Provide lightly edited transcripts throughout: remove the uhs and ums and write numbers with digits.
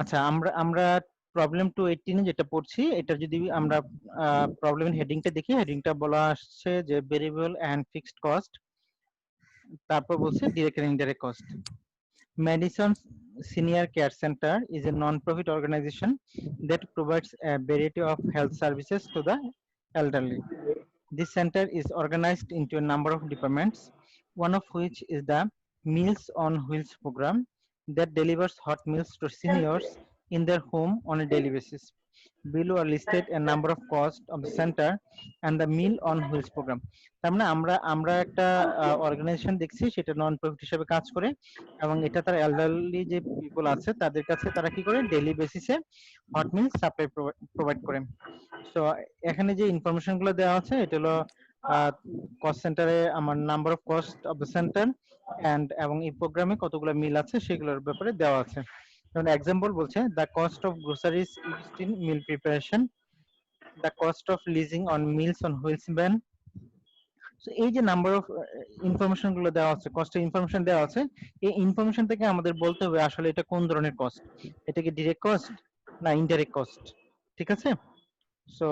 আচ্ছা, আমরা আমরা প্রবলেম 218 যেটা পড়ছি, এটা যদি আমরা প্রবলেমের হেডিংটা দেখি, হেডিংটা বলা আসছে যে ভেরিয়েবল এন্ড ফিক্সড কস্ট, তারপর বলছে direct and indirect cost. Madison Senior Care Center is a non-profit organization that provides a variety of health services to the elderly. This center is organized into a number of departments, one of which is the Meals on Wheels program that delivers hot meals to seniors in their home on a daily basis. Below are listed a number of costs of the center and the Meal on Wheels program. তার মানে আমরা আমরা একটা organisation দেখছি, সেটা non profit হিসেবে কাজ করে, এবং এটা তার এল্ডারলি যে পিপল আছে তাদের কাছে তারা কি করে ডেইলি বেসিসে হট মিল সাপ্লাই প্রোভাইড করে। সো এখানে যে ইনফরমেশন গুলো দেওয়া আছে এটা হলো কস্ট সেন্টারে আমার number of cost of the centre এবং এই প্রোগ্রামে কতগুলো মিল আছে সেগুলোর ব্যাপারে দেওয়া আছে। যেমন এক্সাম্পল বলছে the cost of groceries used in meal preparation, the cost of leasing on meals on wheels van. So এই যে নাম্বার অফ ইনফরমেশন গুলো দেওয়া আছে, কস্টের ইনফরমেশন দেওয়া আছে, এই ইনফরমেশন থেকে আমাদের বলতে হবে আসলে এটা কোন ধরনের কস্ট, এটা কি ডিরেক্ট কস্ট না ইনডাইরেক্ট কস্ট। ঠিক আছে? সো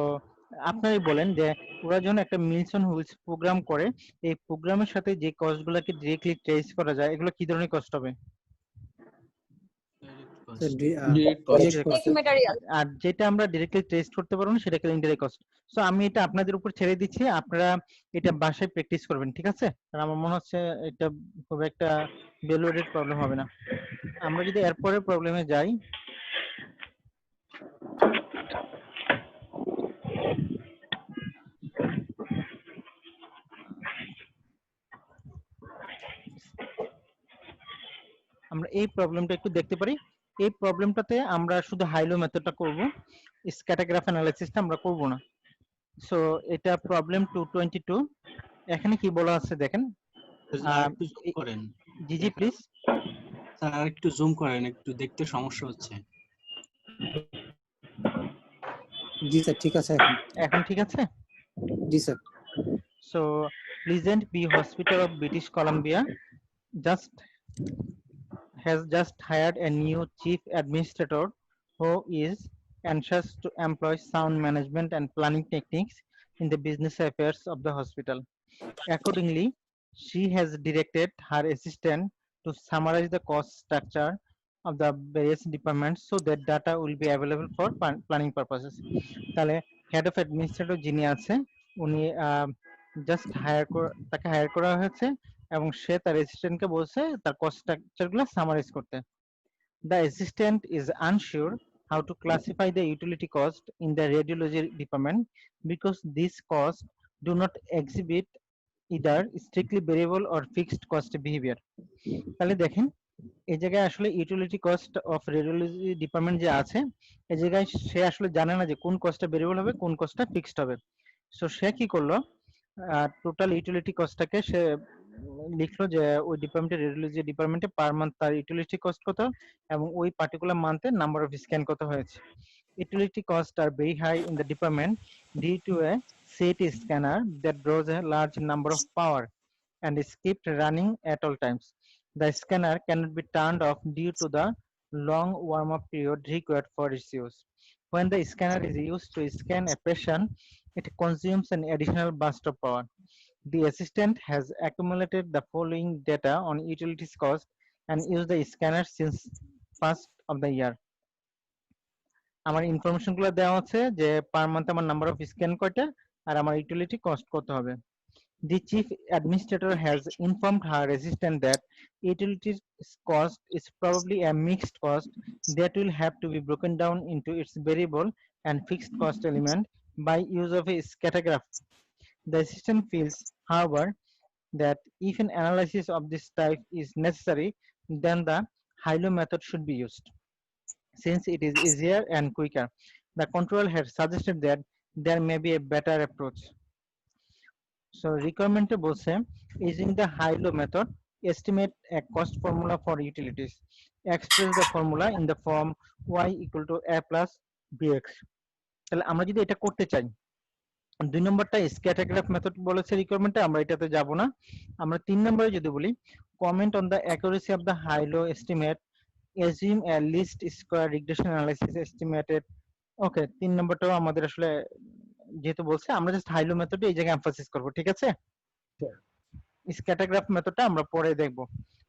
আপনারাই বলেন যে ওরা যখন একটা মিলস অন হুইলস প্রোগ্রাম করে, এই প্রোগ্রামের সাথে যে কস্ট গুলাকে ডিরেক্টলি ট্রেস করা যায় এগুলো কি ধরনের কস্ট হবে? আর যেটা আমরা ডিরেক্টলি টেস্ট করতে পারবো না সেটাকে ইনডাইরেক্ট কস্ট। সো আমি এটা আপনাদের উপর ছেড়ে দিচ্ছি, আপনারা এটা বাসায় প্র্যাকটিস করবেন, ঠিক আছে? কারণ আমার মনে হচ্ছে এটা খুব একটা ভ্যালুয়েটেড প্রবলেম হবে না। আমরা যদি এরপরে প্রবলেমে যাই, আমরা এই প্রবলেমটা একটু দেখতে পারি। এই প্রবলেমটাতে আমরা শুধু হাইলো মেথডটা করব, স্ক্যাটার অ্যানালাইসিসটা আমরা করব না। সো এটা প্রবলেম 222। এখানে কি বলা আছে দেখেন। একটু জুম করেন। জি জি প্লিজ স্যার আর একটু জুম করেন, একটু দেখতে সমস্যা হচ্ছে। জি স্যার ঠিক আছে এখন ঠিক আছে? জি sir So Pleasant View Hospital of British Columbia has just hired a new chief administrator who is anxious to employ sound management and planning techniques in the business affairs of the hospital. Accordingly, she has directed her assistant to summarize the cost structure of the various departments so that data will be available for planning purposes. তাহলে head of administrator যিনি আছে উনি just তাকে higher করা হয়েছে এবং সে তার অ্যাসিস্ট্যান্টকে বলছে তার কস্ট স্ট্রাকচারগুলো সামারাইজ করতে। The assistant is unsure how to classify the utility cost in the radiology department because these costs do not exhibit either strictly variable or fixed cost behavior. তাহলে দেখেন এই জায়গায় আসলে utility cost of radiology department যে আছে, এই জায়গায় সে আসলে জানে না যে কোন কস্টটা ভেরিয়েবল হবে কোন কস্টটা ফিক্সড হবে। সো সে কি করলো, টোটাল ইউটিলিটি কস্টটাকে সে লিখলো যে ওই ডিপার্টমেন্টে রেডিওলজি ডিপার্টমেন্টে পার মান্থ তার ইউটিলিটি কস্ট কত এবং ওই পার্টিকুলার মান্থে নাম্বার অফ স্ক্যান কত হয়েছে। Utility costs are very high in the department due to a CT scanner that draws a large number of power and is kept running at all times. The scanner cannot be turned off due to the long warm-up period required for its use. When the scanner is used to scan a patient, it consumes an additional burst of power. The assistant has accumulated the following data on utilities cost and used the scanner since first of the year. আমার information গুলো দেওয়া আছে যে per month আমার number of scan কয়টা আর আমার utility cost কত হবে। The chief administrator has informed her assistant that utilities cost is probably a mixed cost that will have to be broken down into its variable and fixed cost element by use of a scatter graph. The assistant feels, however, that if an analysis of this type is necessary, then the HILO method should be used, since it is easier and quicker. The controller has suggested that there may be a better approach. So requirement বলছে using the high-low method, estimate a cost formula for utilities. Express the formula in the form y equal to a plus bx. তাহলে আমরা যদি এটা করতে চাই, 2 নম্বরটা scatter graph method বলেছে রিকোয়ারমেন্টে, আমরা এটাতে যাব না। আমরা 3 নম্বরে যদি বলি comment on the accuracy of the high low estimate assume a least square regression analysis estimated. Okay, 3 নম্বরটাও আমাদের আসলে যেহেতু বলছে আমরা জাস্ট হাইলো মেথডে এই জায়গায় এমফাসিস করব, ঠিক আছে? স্ক্যাটারগ্রাফ মেথডটা আমরা পরে দেখব।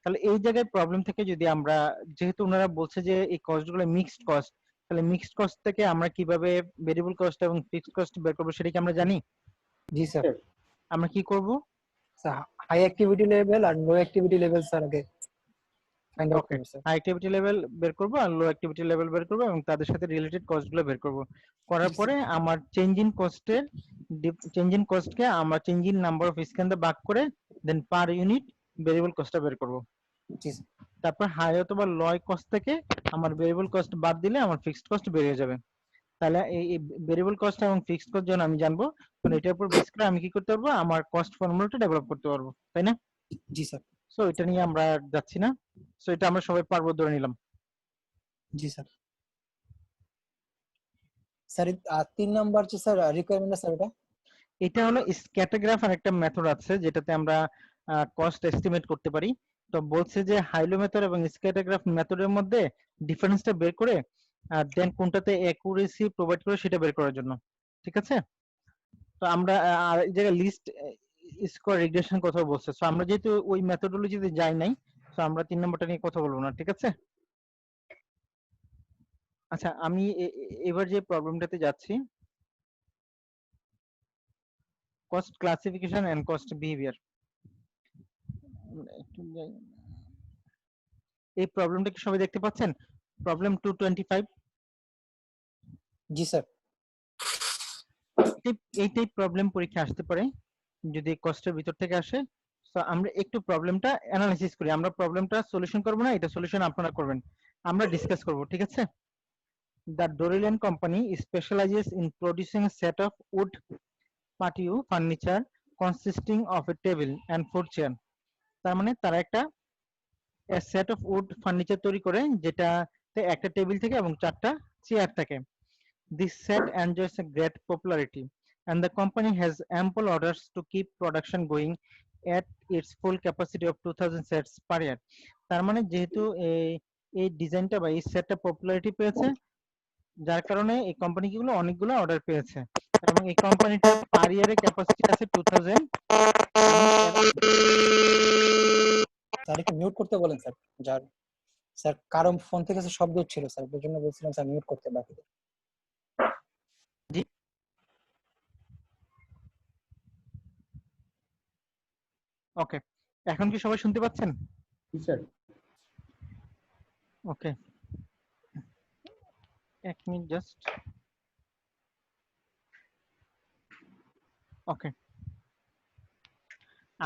তাহলে এই জায়গায় প্রবলেম থেকে যদি আমরা, যেহেতু ওনারা বলছে যে এই কস্টগুলো মিক্সড কস্ট, তাহলে মিক্সড কস্ট থেকে আমরা কিভাবে ভেরিয়েবল কস্ট এবং ফিক্সড কস্ট বের করব সেটা কি আমরা জানি? জি স্যার। আমরা কি করব? স্যার হাই অ্যাক্টিভিটি লেভেল আর লো অ্যাক্টিভিটি লেভেল স্যার আগে ফাইন্ড আউট ওকে, করব স্যার। হাই অ্যাক্টিভিটি লেভেল বের করব আর লো অ্যাক্টিভিটি লেভেল বের করব এবং তাদের সাথে রিলেটেড কস্টগুলো বের করব। করার পরে আমার চেঞ্জ ইন কস্টকে আমরা change in number of scan দিয়ে ভাগ করে দেন পার ইউনিট ভেরিয়েবল কস্টটা বের করব। জি স্যার। তারপর হাই অথবা লয় কস্ট থেকে আমার ভেরিয়েবল কস্ট বাদ দিলে আমার ফিক্সড কস্ট বেরিয়ে যাবে। তাহলে এই ভেরিয়েবল কস্ট এবং ফিক্সড কস্ট যখন আমি জানবো তখন এটার উপর বেস করে আমি কি করতে পারবো, আমার কস্ট ফর্মুলাটা ডেভেলপ করতে পারবো, তাই না? Ji sir. সো এটা নিয়ে আমরা যাচ্ছি না, সো এটা আমরা সবাই পারবো ধরে নিলাম। জি স্যার। স্যার 3 নাম্বার যে স্যার রিকোয়ারমেন্ট স্যার এটা হলো স্ক্যাটারগ্রাফ আর একটা মেথড আছে যেটাতে আমরা কস্ট এস্টিমেট করতে পারি। তো বলছে যে হাইলো মেথড এবং স্ক্যাটারগ্রাফ মেথডের মধ্যে ডিফারেন্সটা বের করে দেন কোনটাতে অ্যাকুরেসি প্রোভাইড করে সেটা বের করার জন্য, ঠিক আছে? তো আমরা আর এই জায়গায় লিস্ট স্কোয়ার রিগ্রেশন কথা বলছে, সো আমরা যেহেতু ওই মেথডোলজিতে যাই নাই, সো আমরা 3 নম্বরটা নিয়ে কথা বলবো না, ঠিক আছে? আচ্ছা, আমি এবার যে প্রবলেমটাতে যাচ্ছি, cost classification and cost behaviour. এই প্রবলেমটা কি সবাই দেখতে পাচ্ছেন? প্রবলেম 225। Ji sir. এইটাই প্রবলেম পরীক্ষা আসতে পারে যদি কষ্টের ভিতর থেকে আসে। তো আমরা একটু প্রবলেমটা অ্যানালাইসিস করি, আমরা প্রবলেমটা সলিউশন করব না, এটা সলিউশন আপনারা করবেন, আমরা ডিসকাস করব, ঠিক আছে? The Dorelian company specializes in producing a set of wood patio furniture consisting of a table and 4 chair। তার মানে তারা একটা সেট অফ উড ফার্নিচার তৈরি করে যেটাতে একটা টেবিল থাকে এবং 4টা চেয়ার থাকে। This set enjoys a great popularity, and the company has ample orders to keep production going at its full capacity of 2000 sets per year। তার মানে যেহেতু এই ডিজাইনটা বা এই সেটটা পপুলারিটি পেয়েছে, যার কারণে এই কোম্পানিগুলো অনেকগুলো অর্ডার পেয়েছে এবং এই কোম্পানিটার পার ইয়ারে ক্যাপাসিটি আছে 2000। স্যার একটু মিউট করতে বলেন স্যার। যার স্যার কারণ ফোন থেকে শব্দ হচ্ছিল স্যার, এর জন্য বলছিলাম স্যার মিউট করতে বাকি। জি, ওকে, এখন কি সবাই শুনতে পাচ্ছেন? স্যার। ওকে, এক মিনিট জাস্ট। ওকে,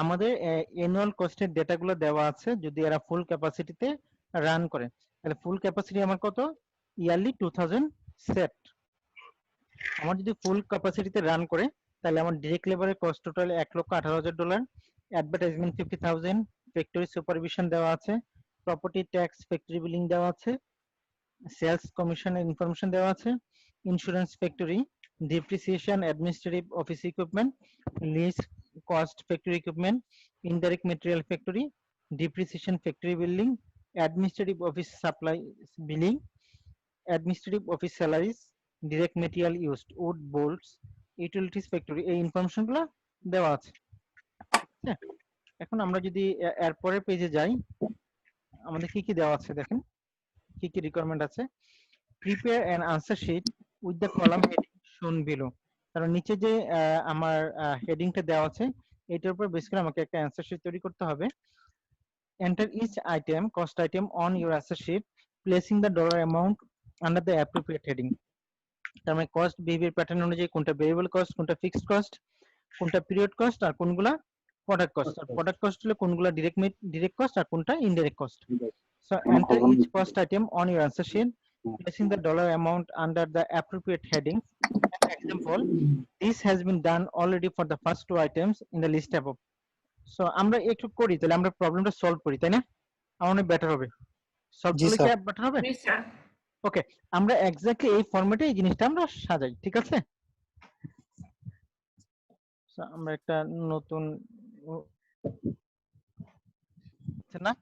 আমাদের অ্যানুয়াল কস্টের ডেটাগুলো দেওয়া আছে, যদি এরা ফুল ক্যাপাসিটিতে রান করে তাহলে ফুল ক্যাপাসিটি আমার কত? Yearly 2000 set. আমার যদি ফুল ক্যাপাসিটিতে রান করে তাহলে আমার ডিরেক্ট লেবারের cost total $1,18,000, advertisement 50,000, factory supervision দেওয়া আছে, প্রপার্টি ট্যাক্স ফ্যাক্টরি বিলিং দেওয়া আছে, সেলস কমিশনের ইনফরমেশন দেওয়া আছে, insurance factory, depreciation administrative office equipment, lease cost factory equipment, indirect material factory, depreciation factory building, administrative office supply billing, administrative office salaries, direct material used, wood bolts, utilities factory, এই ইনফরমেশনগুলো দেওয়া আছে। হ্যাঁ, এখন আমরা যদি এর পরের পেজে যাই, আমাদের কি কি দেওয়া আছে দেখেন, কি কি রিকোয়ারমেন্ট আছে। Prepare an answer sheet with the column heading shown below. কারণ নিচে যে আমার হেডিংটা দেওয়া আছে এটার উপর বেস করে আমাকে একটা অ্যানসার শিট তৈরি করতে হবে। Enter each item cost item on your answer sheet placing the dollar amount under the appropriate heading. তার মানে কস্ট বিহেভিয়ার প্যাটার্ন অনুযায়ী কোনটা ভেরিয়েবল কস্ট, কোনটা ফিক্সড কস্ট, কোনটা পিরিয়ড কস্ট আর কোনগুলা প্রোডাক্ট কস্ট। আর প্রোডাক্ট কস্ট হলে কোনগুলা ডিরেক্ট কস্ট আর কোনটা indirect cost. So enter each cost item on your answer sheet, placing the dollar amount under the appropriate heading. An example, this has been done already for the first 2 items in the list above. So আমরা একটু করি তাহলে আমরা প্রবলেমটা solve করি, তাই না? আমার অনেক বেটার হবে। সলভ জি করলে কি স্যার। বেটার হবে? ওকে, আমরা এক্স্যাক্টলি এই ফরম্যাটে এই জিনিসটা আমরা সাজাই, ঠিক আছে? So আমরা একটা নতুন না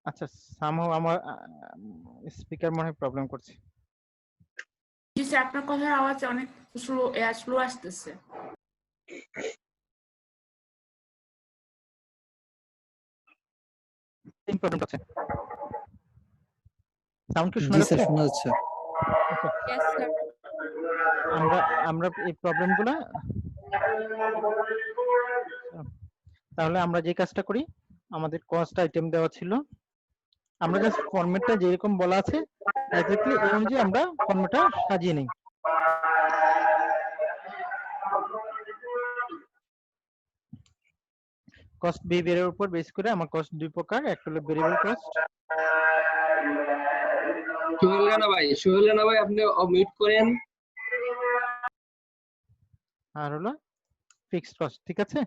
আচ্ছা, সামহাও আমার স্পিকার মনে হয় প্রবলেম করছে। জি স্যার, আপনার কথার আওয়াজ অনেক স্লো আসতেছে। এই প্রবলেমটা আছে। সাউন্ড কি শোনা জি যাচ্ছে? স্যার, শোনা যাচ্ছে। Yes sir. আমরা এই প্রবলেমগুলা তাহলে আমরা যে কাজটা করি, আমাদের কস্ট আইটেম দেওয়া ছিল, আমরা জাস্ট ফরম্যাটটা যেরকম বলা আছে এক্স্যাক্টলি এই অনুযায়ী আমরা ফরম্যাটটা সাজিয়ে নিই। কস্ট বিহেভিয়ারের উপর বেস করে আমার কস্ট দুই প্রকার, একটা হলো ভেরিয়েবল কস্ট। সোহেল রানা ভাই আপনি মিউট করেন। আর হলো ফিক্সড কস্ট। ঠিক আছে,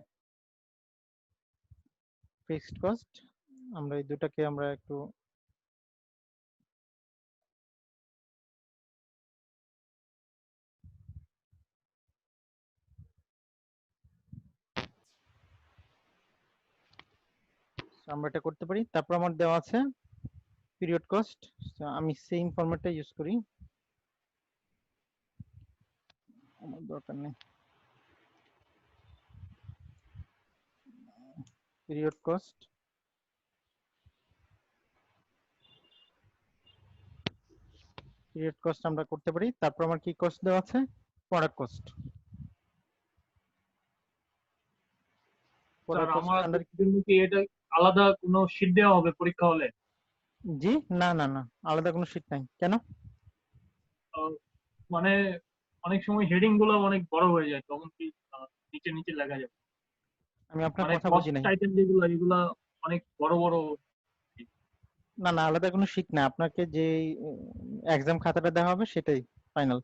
ফিক্সড কস্ট আমরা এই দুটাকে আমরা একটু আমরা এটা করতে পারি। তারপর আমার দেওয়া আছে পিরিয়ড কস্ট, আমি সেম ফরম্যাটটা ইউজ করি, আমার দরকার নেই। পিরিয়ড কস্ট, পিরিয়ড কস্ট আমরা করতে পারি। তারপর আমার কি কস্ট দেওয়া আছে, প্রোডাক্ট কস্ট। স্যার আমাদের জন্য কি এটা আলাদা কোনো শীট দেওয়া হবে পরীক্ষা হলে? জি না না না, আলাদা কোনো শীট নাই। কেন? মানে অনেক সময় হেডিং গুলো অনেক বড় হয়ে যায়, তখন কি নিচে নিচে লেখা যাবে? আমি আপনার মানে কথা বুঝি নাই। কস্ট আইটেম যেগুলো এগুলা অনেক বড় বড়। না না, আলাদা কোনো শীট না, আপনাকে যে এক্সাম খাতাটা দেওয়া হবে সেটাই ফাইনাল।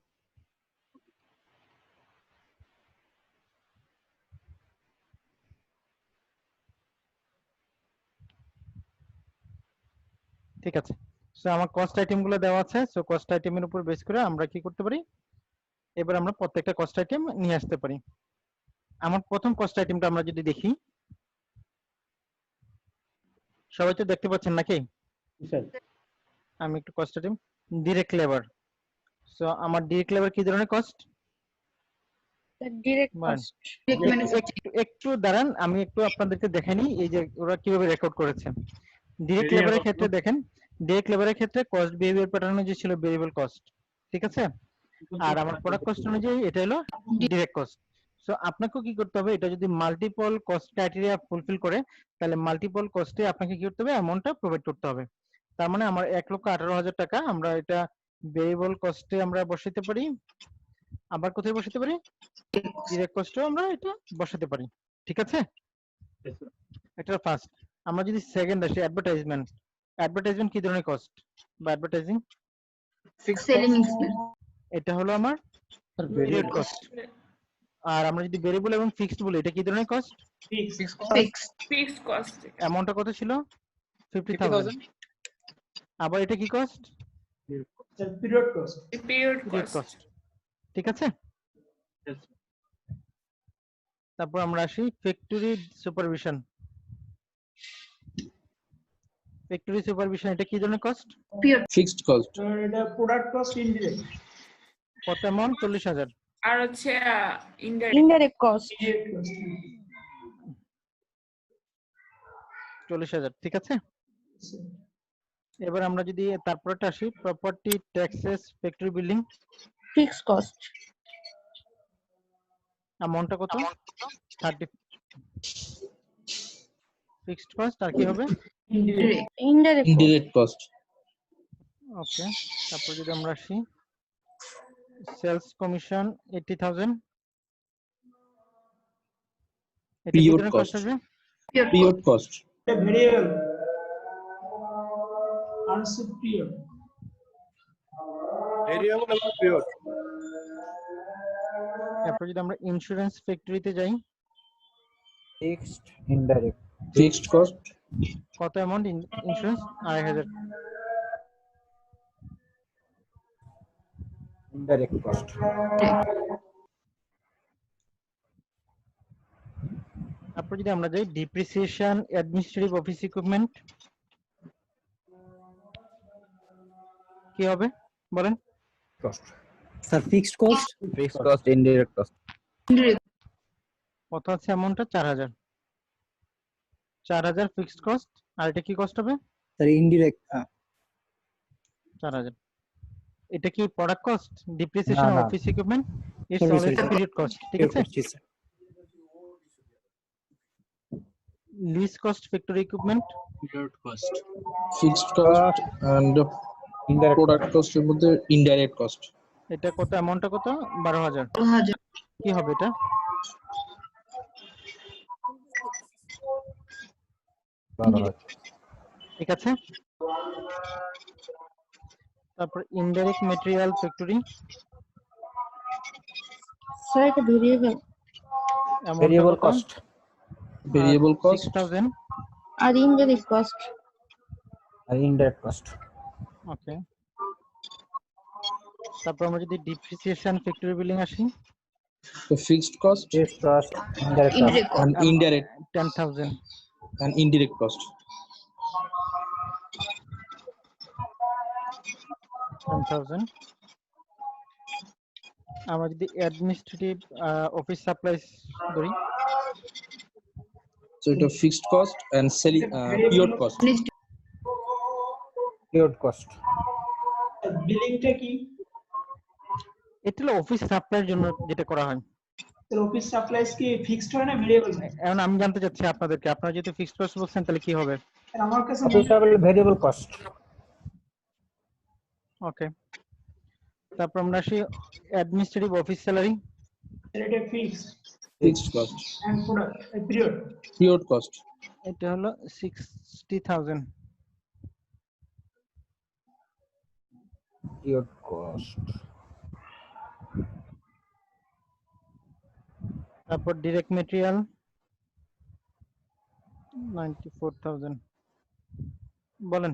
ঠিক আছে, সো আমার কস্ট আইটেম গুলো দেওয়া আছে। সো কস্ট আইটেমের উপর বেস করে আমরা কি করতে পারি, এবার আমরা প্রত্যেকটা কস্ট আইটেম নিয়ে আসতে পারি। আমার প্রথম কস্ট আইটেমটা আমরা যদি দেখি, সবাই তো দেখতে পাচ্ছেন নাকি? আমি একটু cost item direct labour. So আমার ডিরেক্ট লেবার কি ধরনের কস্ট? ডিরেক্ট মান। Cost, direct manufacturing. একটু দাঁড়ান, আমি একটু আপনাদেরকে দেখাইনি এই যে ওরা কিভাবে রেকর্ড করেছে। ডিরেক্ট Area লেবারের কত? ক্ষেত্রে দেখেন, ডিরেক্ট লেবারের ক্ষেত্রে কস্ট বিহেভিয়ার প্যাটার্ন যে ছিল ভেরিয়েবল কস্ট, ঠিক আছে? আর আমার প্রোডাক্ট কস্ট অনুযায়ী এটা হলো ডিরেক্ট কস্ট। সো আপনাকেও কি করতে হবে, এটা যদি মাল্টিপল কস্ট ক্রাইটেরিয়া ফুলফিল করে তাহলে মাল্টিপল কস্টে আপনাকে কি করতে হবে, অ্যামাউন্টটা প্রোভাইড করতে হবে। তার মানে আমার 1,18,000 টাকা আমরা এটা ভেরিয়েবল কস্টে আমরা বসাতে পারি, আবার কোথায় বসাতে পারি, ডিরেক্ট কস্টেও আমরা এটা বসাতে পারি। ঠিক আছে, এটা ফার্স্ট। আমরা যদি সেকেন্ড আসি, অ্যাডভার্টাইজমেন্ট। অ্যাডভার্টাইজমেন্ট কি ধরনের কস্ট বা অ্যাডভার্টাইজিং? Selling expense. এটা হলো আমার পিরিয়ড কস্ট। আর আমরা যদি ভেরিয়েবল এবং ফিক্সড বলি, এটা কি ধরনের কস্ট? Fixed cost. অ্যামাউন্টটা কত ছিল? 50,000। আবার এটা কি cost? Period cost. Period period cost. Cost. ঠিক আছে, তারপর আমরা আসি ফ্যাক্টরি সুপারভিশন। ফ্যাক্টরি সুপারভিশন এটা কি ধরনের কস্ট? Fixed cost. এটা প্রোডাক্ট কস্ট ইনডিরেক্ট। কত অ্যামাউন্ট? 40,000। আর হচ্ছে ইনডাইরেক্ট কস্ট। 40,000। ঠিক আছে, এবার আমরা যদি তারপরটা আসি, property taxes factory building. Fixed cost. অ্যামাউন্টটা কত? 30। ফিক্সড কস্ট আর কি হবে? Indirect cost. ওকে, তারপর যদি আমরা আসি সেলস কমিশন 80,000। এটা কি Period ধরনের cost. কস্ট হবে? Period cost. Variable আনসেট period. তারপর যদি আমরা ইন্স্যুরেন্স ফ্যাক্টরিতে যাই, ফিক্সড ইনডাইরেক্ট। Fixed cost. কত অ্যামাউন্ট ইন্স্যুরেন্স? 2,500। Indirect cost. তারপর যদি আমরা যাই ডিপ্রিসিয়েশন অ্যাডমিনিস্ট্রেটিভ অফিস ইকুইপমেন্ট, কি হবে বলেন? Cost sir fixed cost fixed cost indirect cost কত আছে অ্যামাউন্টটা? 4000। 4000 ফিক্সড কস্ট, আর এটা কি কস্ট হবে? Sir indirect 4000। এটা কি প্রোডাক্ট কস্ট, ডিপ্রিসিয়েশন না, অফ না। Office equipment? It's Sorry, always sorry, a sir. Period cost, ঠিক আছে? জি sir lease cost, factory equipment, period cost. Fixed cost and indirect product কস্টের মধ্যে ইনডাইরেক্ট কস্ট। এটা কত, অ্যামাউন্টটা কত? 12000। 2000 কি হবে এটা? ঠিক আছে। তারপর ইনডাইরেক্ট ম্যাটেরিয়াল, ফ্যাক্টরি, স্যার এটা variable variable cost variable cost 6000। আর ইনডাইরেক্ট কস্ট আর ইনডাইরেক্ট কস্ট। ওকে, তারপর আমরা যদি ডিপ্রিসিয়েশন, ফ্যাক্টরি বিলিং আসি, তো fixed cost fixed cost indirect cost indirect and indirect 10000। And indirect cost. 10000। আমরা যদি অ্যাডমিনিস্ট্রেটিভ অফিস সাপ্লাইস ধরি, সো এটা fixed cost and selling period cost. Period cost বিলিংটা কি? এটা হলো অফিস সাপ্লাইয়ের জন্য যেটা করা হয়। অফিস সাপ্লাইস কি ফিক্সড হয় না ভেরিয়েবল? এখন আমি জানতে চাচ্ছি আপনাদেরকে, আপনারা যেহেতু ফিক্সড কস্ট বলছেন তাহলে কি হবে? আমার কাছে অফিস ভেরিয়েবল কস্ট। ওকে, তারপর আমরা আসি অ্যাডমিনিস্ট্রেটিভ অফিস স্যালারি। এটা fixed fixed cost and product period period cost. এটা হলো 60000। Period cost. তারপর ডিরেক্ট ম্যাটেরিয়াল 94000। বলেন।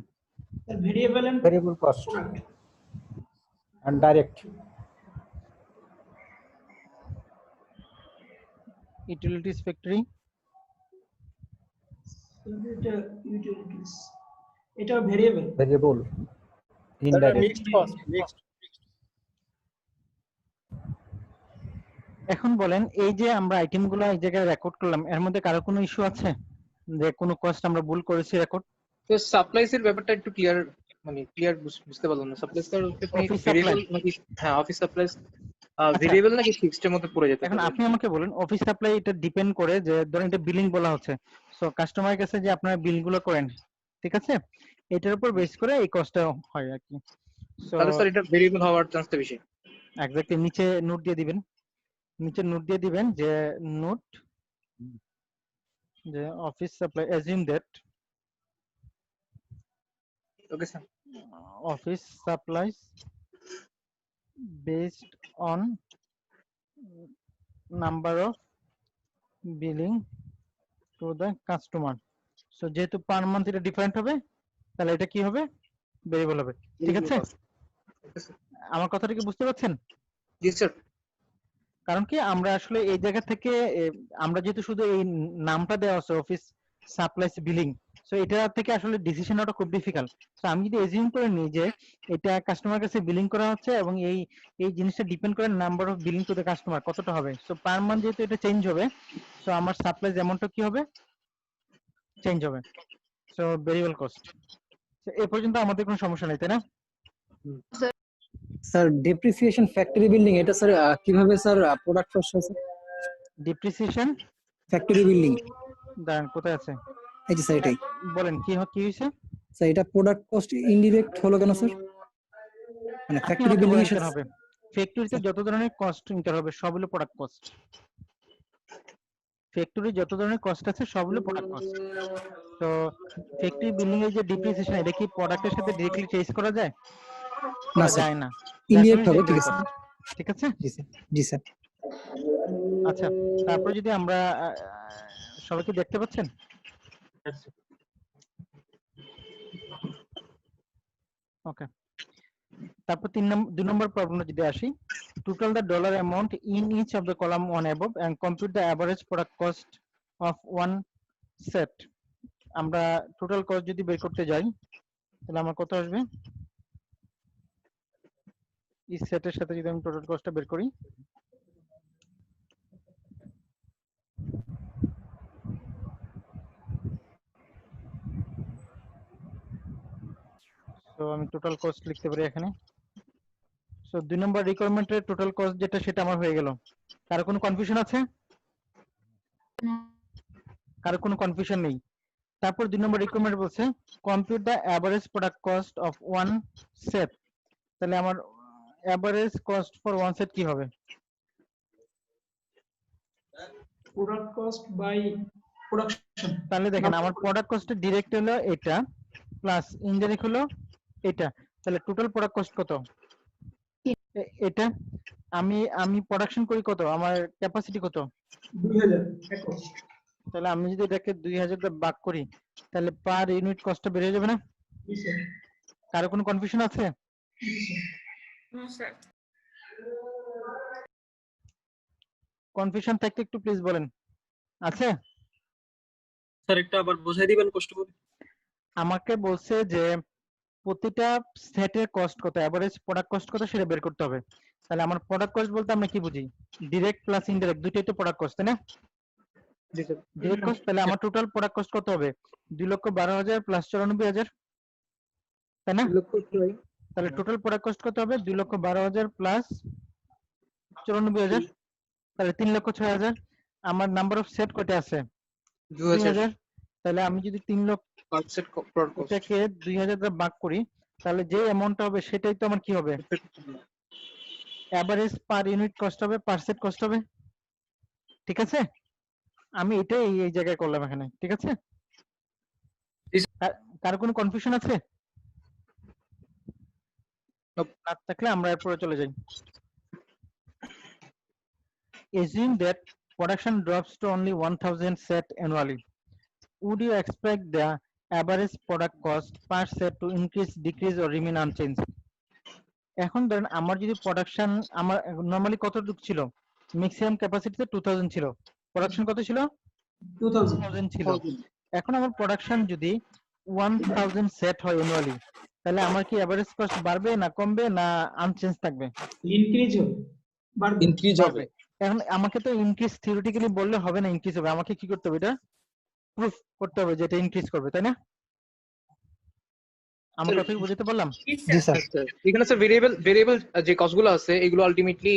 Variable and variable cost and direct utilities, factory, এটা ইউটিলিটিস, এটা variable variable indirect mixed cost এখন বলেন, এই যে আমরা আইটেমগুলো এই জায়গায় রেকর্ড করলাম, এর মধ্যে কারো কোনো ইস্যু আছে যে কোনো কস্ট আমরা ভুল করেছি রেকর্ড? তো সাপ্লাইস এর ব্যাপারটা একটু ক্লিয়ার, মানে ক্লিয়ার বুঝতে পারলাম না। সাপ্লাইস এর Office ভেরিয়েবল supply। নাকি? হ্যাঁ, অফিস সাপ্লাইস ভেরিয়েবল নাকি ফিক্সড এর মধ্যে পড়ে যেতে এখন পারে? আপনি আমাকে বলেন, অফিস সাপ্লাই এটা ডিপেন্ড করে যে ধরেন এটা বিলিং বলা হচ্ছে, সো কাস্টমারের কাছে যে আপনারা বিলগুলো করেন, ঠিক আছে, এটার উপর বেস করে এই কস্টটা হয় আর কি। সো তাহলে স্যার এটা ভেরিয়েবল হওয়ার চান্সটা বেশি। এক্স্যাক্টলি নিচে নোট দিয়ে দিবেন, নিচে নোট দিয়ে দিবেন যে নোট, যে office supply, assume that okay sir. office supplies based on number of billing to the customer. So যেহেতু পার মান্থ এটা ডিফারেন্ট হবে, তাহলে এটা কি হবে? ভেরিয়েবল হবে, ঠিক আছে? আমার কথাটা কি বুঝতে পারছেন? জি স্যার। কারণ কি আমরা আসলে এই জায়গা থেকে আমরা যেহেতু শুধু এই নামটা দেওয়া আছে অফিস সাপ্লাইস বিলিং, সো এটা থেকে আসলে ডিসিশন নেওয়াটা খুব ডিফিকাল্ট। সো আমি যদি এজিউম করে নিই যে এটা কাস্টমার কাছে বিলিং করা হচ্ছে এবং এই জিনিসটা ডিপেন্ড করে number of billing to the customer কতটা হবে, সো পার মান্থ যেহেতু এটা চেঞ্জ হবে, সো আমার সাপ্লাইস অ্যামাউন্টটা কি হবে? চেঞ্জ হবে। So variable cost. সো এই পর্যন্ত আমাদের কোনো সমস্যা নেই, তাই না? স্যার ডেপ্রিসিয়েশন ফ্যাক্টরি বিল্ডিং এটা স্যার কিভাবে স্যার প্রোডাক্ট কস্ট আছে? ডিপ্রিসিয়েশন ফ্যাক্টরি বিল্ডিং দাঁড়ান, কোথায় আছে? এই যে স্যার এটাই বলেন কি কি হয়েছে? স্যার এটা প্রোডাক্ট কস্ট ইনডিরেক্ট হলো কেন স্যার? মানে আপনি ফ্যাক্টরি আমাকে বিল্ডিং বলেন এর কেন হবে? ফ্যাক্টরিতে যত ধরনের কস্ট ইনকার হবে সব হলো প্রোডাক্ট কস্ট। ফ্যাক্টরি যত ধরনের কস্ট আছে সব হলো প্রোডাক্ট কস্ট। তো ফ্যাক্টরি বিল্ডিং এর যে ডিপ্রিসিয়েশন, এটা কি প্রোডাক্টের সাথে ডাইরেক্টলি ট্রেস করা যায়? না করা স্যার যায় না, ইনডিরেক্ট হবে, ঠিক আছে ঠিক আছে? জি স্যার জি স্যার আচ্ছা, তারপর যদি আমরা সবাই কি দেখতে পাচ্ছেন? ওকে, তারপর 2 নম্বর প্রবলেমে যদি আসি, total the dollar amount in each of the column one above and compute the average product cost of one set. আমরা টোটাল কস্ট যদি বের করতে যাই তাহলে আমার কত আসবে? এই সেটের সাথে যদি আমি টোটাল কস্টটা বের করি, তো আমি টোটাল কস্ট লিখতে পারি এখানে। সো 2 নম্বর রিকোয়ারমেন্টের টোটাল কস্ট যেটা সেটা আমার হয়ে গেল। কারো কোনো কনফিউশন আছে? কারো কোনো কনফিউশন নেই? তারপর 2 নম্বর রিকোয়ারমেন্ট বলছে compute the average product cost of one set. তাহলে আমার average cost for one set কি হবে? Product cost by production. তাহলে দেখেন আমার প্রোডাক্ট কস্ট ডাইরেক্ট হলো এটা প্লাস ইনডাইরেক্ট হলো এটা, তাহলে টোটাল প্রোডাক্ট কস্ট কত? এটা আমি প্রোডাকশন করি কত, আমার ক্যাপাসিটি কত? 2000 একক। তাহলে আমি যদি এটাকে 2000 দিয়ে ভাগ করি তাহলে পার ইউনিট কস্টটা বেড়ে যাবে না? Ji sir. কারো কোনো কনফিউশন আছে? জি স্যার। No sir. কনফিউশন থাকলে একটু প্লিজ বলেন। আছে? স্যার একটা আবার বোঝাই দিবেন কষ্ট করে। আমাকে বলছে যে প্রতিটা সেটের কস্ট কত, এভারেজ প্রোডাক্ট কস্ট কত সেটা বের করতে হবে। তাহলে আমার প্রোডাক্ট কস্ট বলতে আমরা কি বুঝি? ডাইরেক্ট প্লাস ইনডাইরেক্ট দুটোই তো প্রোডাক্ট কস্ট, তাই না? Ji sir. ডাইরেক্ট কস্ট, তাহলে আমার টোটাল প্রোডাক্ট কস্ট কত হবে? 2,12,000 প্লাস 94,000, তাই না? তাহলে টোটাল প্রোডাক্ট কস্ট কত হবে? 2,12,000 প্লাস 94,000, তাহলে 3,06,000। আমার নাম্বার অফ সেট কয়টা আছে? 2000 তাহলে আমি যদি 3 লক্ষ পার সেট প্রোডাক্ট কস্ট। এটাকে 2000 দ্বারা ভাগ করি তাহলে যে অ্যামাউন্টটা হবে সেটাই তো আমার কি হবে? এভারেজ পার ইউনিট কস্ট হবে, পার সেট কস্ট হবে। ঠিক আছে, আমি এটাই এই জায়গায় করলাম এখানে। ঠিক আছে, কার কোনো কনফিউশন আছে? না থাকলে আমরা এরপরে চলে যাই। Assume that production drops to only 1000 set annually. Would you expect the average product cost per set to increase, decrease or remain unchanged? এখন ধরেন আমার যদি প্রোডাকশন আমার নরমালি কতটুকু ছিল, ম্যাক্সিমাম ক্যাপাসিটিতে 2000 ছিল, প্রোডাকশন কত ছিল? 2000 ছিল। এখন আমার প্রোডাকশন যদি 1000 সেট হয় অ্যানুয়ালি, তাহলে আমার কি এভারেজ কস্ট বাড়বে না কমবে না আনচেঞ্জ থাকবে? ইনক্রিজ হবে, বাড়বে। ইনক্রিজ হবে। এখন আমাকে তো ইনক্রিজ থিওরিটিক্যালি বললে হবে না, ইনক্রিজ হবে। আমাকে কি করতে হবে? এটা প্রুফ করতে হবে যে এটা ইনক্রিজ করবে, তাই না? আমার কথা কি বুঝতে পারলাম? জি স্যার। এখানে স্যার ভেরিয়েবল যে কস্টগুলো আছে এগুলো আলটিমেটলি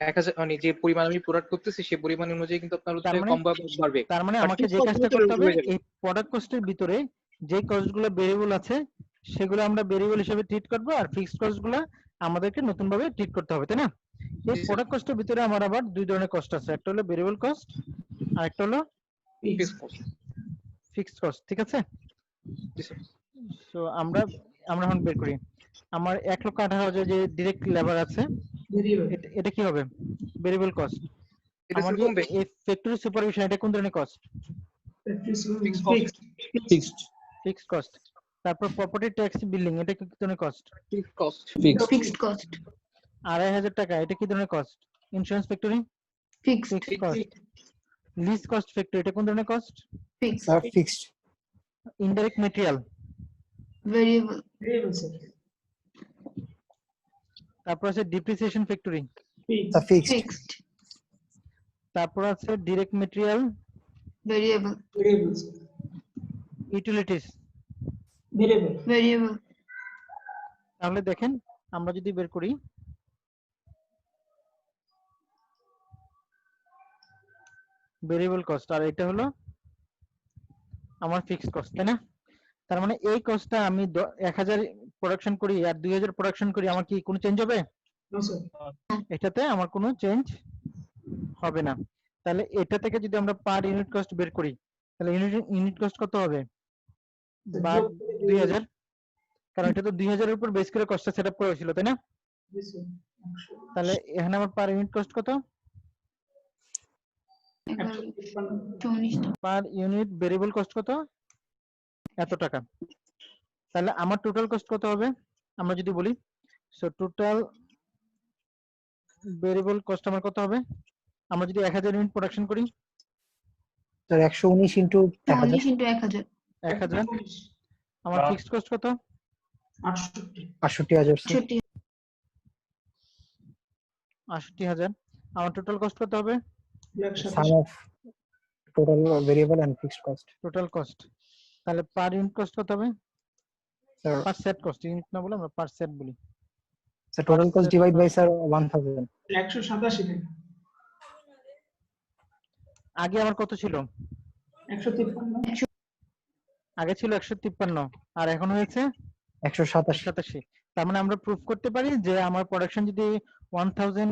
1000 মানে যে পরিমাণ আমি প্রোডাক্ট করতেছি সেই পরিমাণ অনুযায়ী কিন্তু আপনার তার মানে কম বা বাড়বে। তার মানে But আমাকে fixed যে cost কাজটা গুলো করতে হবে হয়ে যাবে। এই প্রোডাক্ট কস্টের ভিতরে যে কস্টগুলো ভেরিয়েবল আছে সেগুলো আমরা ভেরিয়েবল হিসেবে ট্রিট করব, আর ফিক্সড কস্টগুলো আমাদেরকে নতুন ভাবে ট্রিট করতে হবে, তাই না? এই জি, স্যার। প্রোডাক্ট কস্টের ভিতরে আমার আবার দুই ধরনের কস্ট আছে, একটা হলো ভেরিয়েবল কস্ট আর একটা হলো Fixed cost। Fixed cost. ঠিক আছে, জি, স্যার। সো আমরা এখন বের করি। আমার 1,18,000 যে ডাইরেক্ট লেবার আছে ভেরিয়েবল। এটা কি হবে? Variable cost. এটা আমার স্যার যে কমবে। এই ফ্যাক্টরি সুপারভিশন এটা কোন ধরনের কস্ট? Fixed cost। Fixed. Fixed cost. তারপর প্রপার্টি ট্যাক্স বিল্ডিং এটা কি ধরনের কস্ট? Fixed cost। Fixed. Fixed cost. 2,500 টাকা এটা কি ধরনের কস্ট? Insurance factory Fixed. Fixed cost. Lease cost factory এটা কোন ধরনের কস্ট? Fixed. Sir fixed. Indirect material Variable. Variable sir. তারপর আছে depreciation factory, sir fixed. Fixed. তারপর আছে direct material, Variable. Variable sir. Utilities. Variable. Variable. তাহলে দেখেন আমরা যদি বের করি ভেরিয়েবল কস্ট আর এটা হলো আমার ফিক্সড কস্ট, তাই না? তার মানে এই কস্টটা আমি 1000 প্রোডাকশন করি আর 2000 প্রোডাকশন করি, আমার কি কোনো চেঞ্জ হবে? No sir. এটাতে আমার কোনো চেঞ্জ হবে না। তাহলে এটা থেকে যদি আমরা পার ইউনিট কস্ট বের করি তাহলে ইউনিট কস্ট কত হবে? বা 2000, কারণ এটা তো 2000 এর উপর বেস করে কস্টটা সেটআপ করা হয়েছিল, তাই না? Ji sir. তাহলে এখানে আমার পার ইউনিট কস্ট কত? 154 পার ইউনিট ভেরিয়েবল কস্ট কত? এত টাকা। তাহলে আমার টোটাল কস্ট কত হবে আমরা যদি বলি? সো টোটাল ভেরিয়েবল কস্ট আমার কত হবে আমরা যদি 1000 ইউনিট প্রোডাকশন করি? Sir 119 into 1000। 19 into 1000. 1000। আমার ফিক্সড কস্ট কত? 68। 68,000 স্যার। 60. ৬৮,০০০। আমার টোটাল কস্ট কত হবে? 1,87,000 sum of total variable and fixed cost. Total cost, তাহলে পার ইউনিট কস্ট কত হবে? Sir per set cost, unit না বলে আমরা পার সেট বলি। Total cost set divide by cost। Sir 1000। 187 টাকা। আগে আমার কত ছিল? 153 আগে ছিল 153 আর এখন হয়েছে 187। 87। তার মানে আমরা প্রুফ করতে পারি যে আমার প্রোডাকশন যদি 1000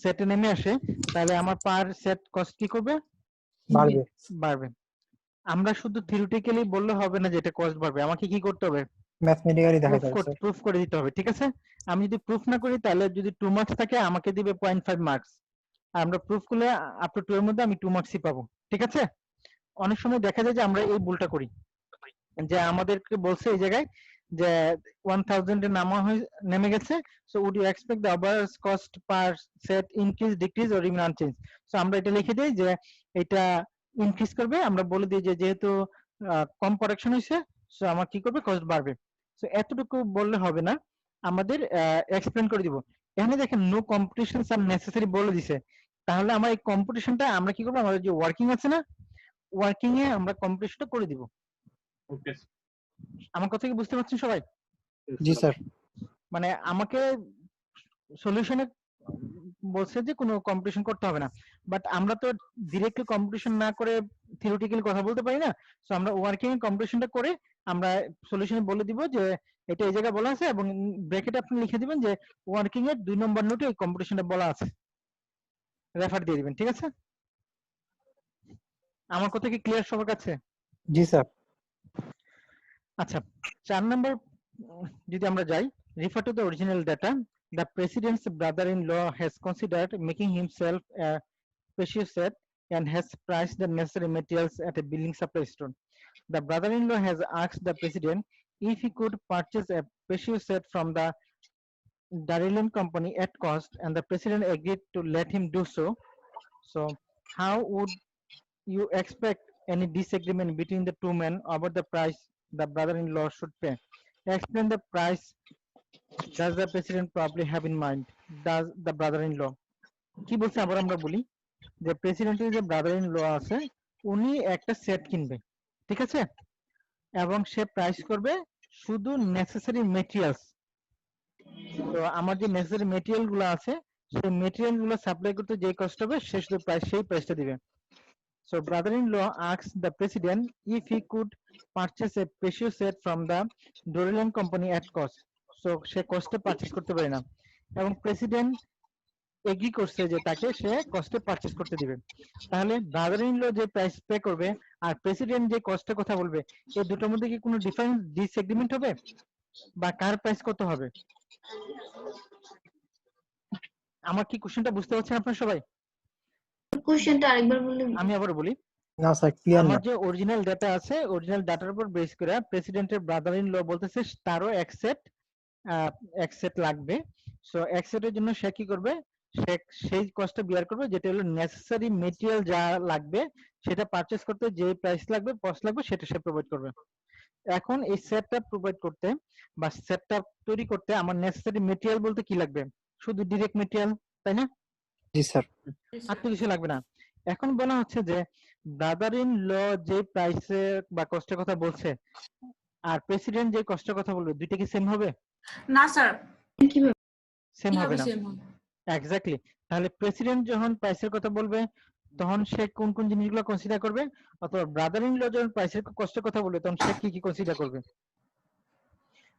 সেটে নেমে আসে তাহলে আমার পার সেট কস্ট কি করবে? বাড়বে। বাড়বে। আমরা শুধু থিওরিটিক্যালি বললে হবে না যে এটা কস্ট বাড়বে, আমাকে কি করতে হবে? ম্যাথমেটিক্যালি দেখাতে হবে স্যার। প্রুফ করে দিতে হবে, ঠিক আছে? আমি যদি প্রুফ না করি তাহলে যদি 2 মার্কস থাকে আমাকে দিবে 0.5 মার্কস, আর আমরা প্রুফ করলে আপ টু 2 এর মধ্যে আমি 2 মার্কসই পাবো, ঠিক আছে? অনেক সময় দেখা যায় যে আমরা এই ভুলটা করি, যে আমাদেরকে বলছে এই জায়গায় যে 1000 এ নেমে গেছে, so would you expect the overall cost per set increase decrease or remain unchange. So আমরা এটা লিখে দেই যে এটা ইনক্রিজ করবে, আমরা বলে দিই যে যেহেতু কম প্রোডাকশন হয়েছে সো আমার কি করবে? কস্ট বাড়বে। সো এতটুকু বললে হবে না, আমাদের এক্সপ্লেন করে দিব। এখানে দেখেন নো কম্পিটিশনস আর নেসেসারি বলে দিছে, তাহলে আমার এই কম্পিটিশনটা আমরা কি করব? আমাদের যে ওয়ার্কিং আছে না, ওয়ার্কিং এ আমরা কম্পিটিশনটা করে দিব। ওকে আমার কথা কি বুঝতে পারছেন সবাই? জি স্যার। মানে আমাকে সলিউশনে বলছে যে কোনো কম্পিটিশন করতে হবে না, বাট আমরা তো ডিরেক্টলি কম্পিটিশন না করে থিওরিটিক্যালি কথা বলতে পারি না। সো আমরা ওয়ার্কিং এর কম্পিটিশনটা করে আমরা সলিউশনে বলে দিব যে এটা এই জায়গায় বলা আছে, এবং ব্র্যাকেটে আপনি লিখে দিবেন যে ওয়ার্কিং এর 2 নম্বর নোটে এই কম্পিটিশনটা বলা আছে, রেফার দিয়ে দিবেন, ঠিক আছে? আমার কথা কি ক্লিয়ার সবার কাছে? জি স্যার। আচ্ছা, 4 নম্বর যদি আমরা যাই, refer to the original data. The president's brother-in-law has considered making himself a precious set and has priced the necessary materials at a building supply store. The brother-in-law has asked the president if he could purchase a precious set from the Darilian company at cost, and the president agreed to let him do so. So, how would you expect any disagreement between the two men about the price the brother-in-law should pay? Explain the price does the president probably have in mind? Does the brother-in-law? কি বলছে আবার আমরা বলি যে প্রেসিডেন্টের যে brother-in-law আছে উনি একটা সেট কিনবে, ঠিক আছে? এবং সে প্রাইস করবে শুধু নেসেসারি মেটেরিয়ালস। তো আমার যে নেসেসারি মেটেরিয়াল গুলো আছে সেই মেটেরিয়াল গুলো সাপ্লাই করতে যে কষ্ট হবে সে শুধু সেই প্রাইসটা দিবে। So brother-in-law asked the president if he could purchase a precious set from the Dorilian company at cost. So সে কস্টে পারচেজ করতে পারে না, এবং প্রেসিডেন্ট এগ্রি করছে যে তাকে সে কস্টে পারচেজ করতে দিবে। তাহলে brother-in-law যে প্রাইস পে করবে আর প্রেসিডেন্ট যে কস্টের কথা বলবে এই দুটোর মধ্যে কি কোনো ডিফারেন্স ডিসএগ্রিমেন্ট হবে, বা কার প্রাইস কত হবে? আমার কি কোশ্চেনটা বুঝতে পারছেন আপনারা সবাই? কোশ্চেনটা আরেকবার বললে। আমি আবার বলি, না স্যার ক্লিয়ার না। আমার যে অরিজিনাল ডাটা আছে অরিজিনাল ডাটার উপর বেস করে প্রেসিডেন্টের ব্রাদার-ইন-ল বলতেছে তারও এক সেট লাগবে। সো এক সেটের জন্য সে কি করবে? সে সেই কস্টটা বিয়ার করবে যেটা হলো নেসেসারি মেটেরিয়াল যা লাগবে সেটা পারচেজ করতে যে প্রাইস লাগবে কস্ট লাগবে সেটা সে প্রোভাইড করবে। এখন এই সেটটা প্রোভাইড করতে বা সেটটা তৈরি করতে আমার নেসেসারি মেটেরিয়াল বলতে কি লাগবে? শুধু ডিরেক্ট মেটেরিয়াল, তাই না? Ji sir. আর তো কিছু লাগবে না। এখন বলা হচ্ছে যে ব্রাদার-ইন-ল যে প্রাইসে বা কস্টের কথা বলছে আর প্রেসিডেন্ট যে কস্টের কথা বলবে দুইটা কি সেম হবে? না স্যার, কিভাবে? সেম হবে কিভাবে না। সেম হবে? এক্স্যাক্টলি। তাহলে প্রেসিডেন্ট যখন প্রাইসের কথা বলবে তখন সে কোন কোন জিনিসগুলো কনসিডার করবে, অথবা ব্রাদার-ইন-ল যখন প্রাইসের কস্টের কথা বলবে তখন সে কি কি কনসিডার করবে?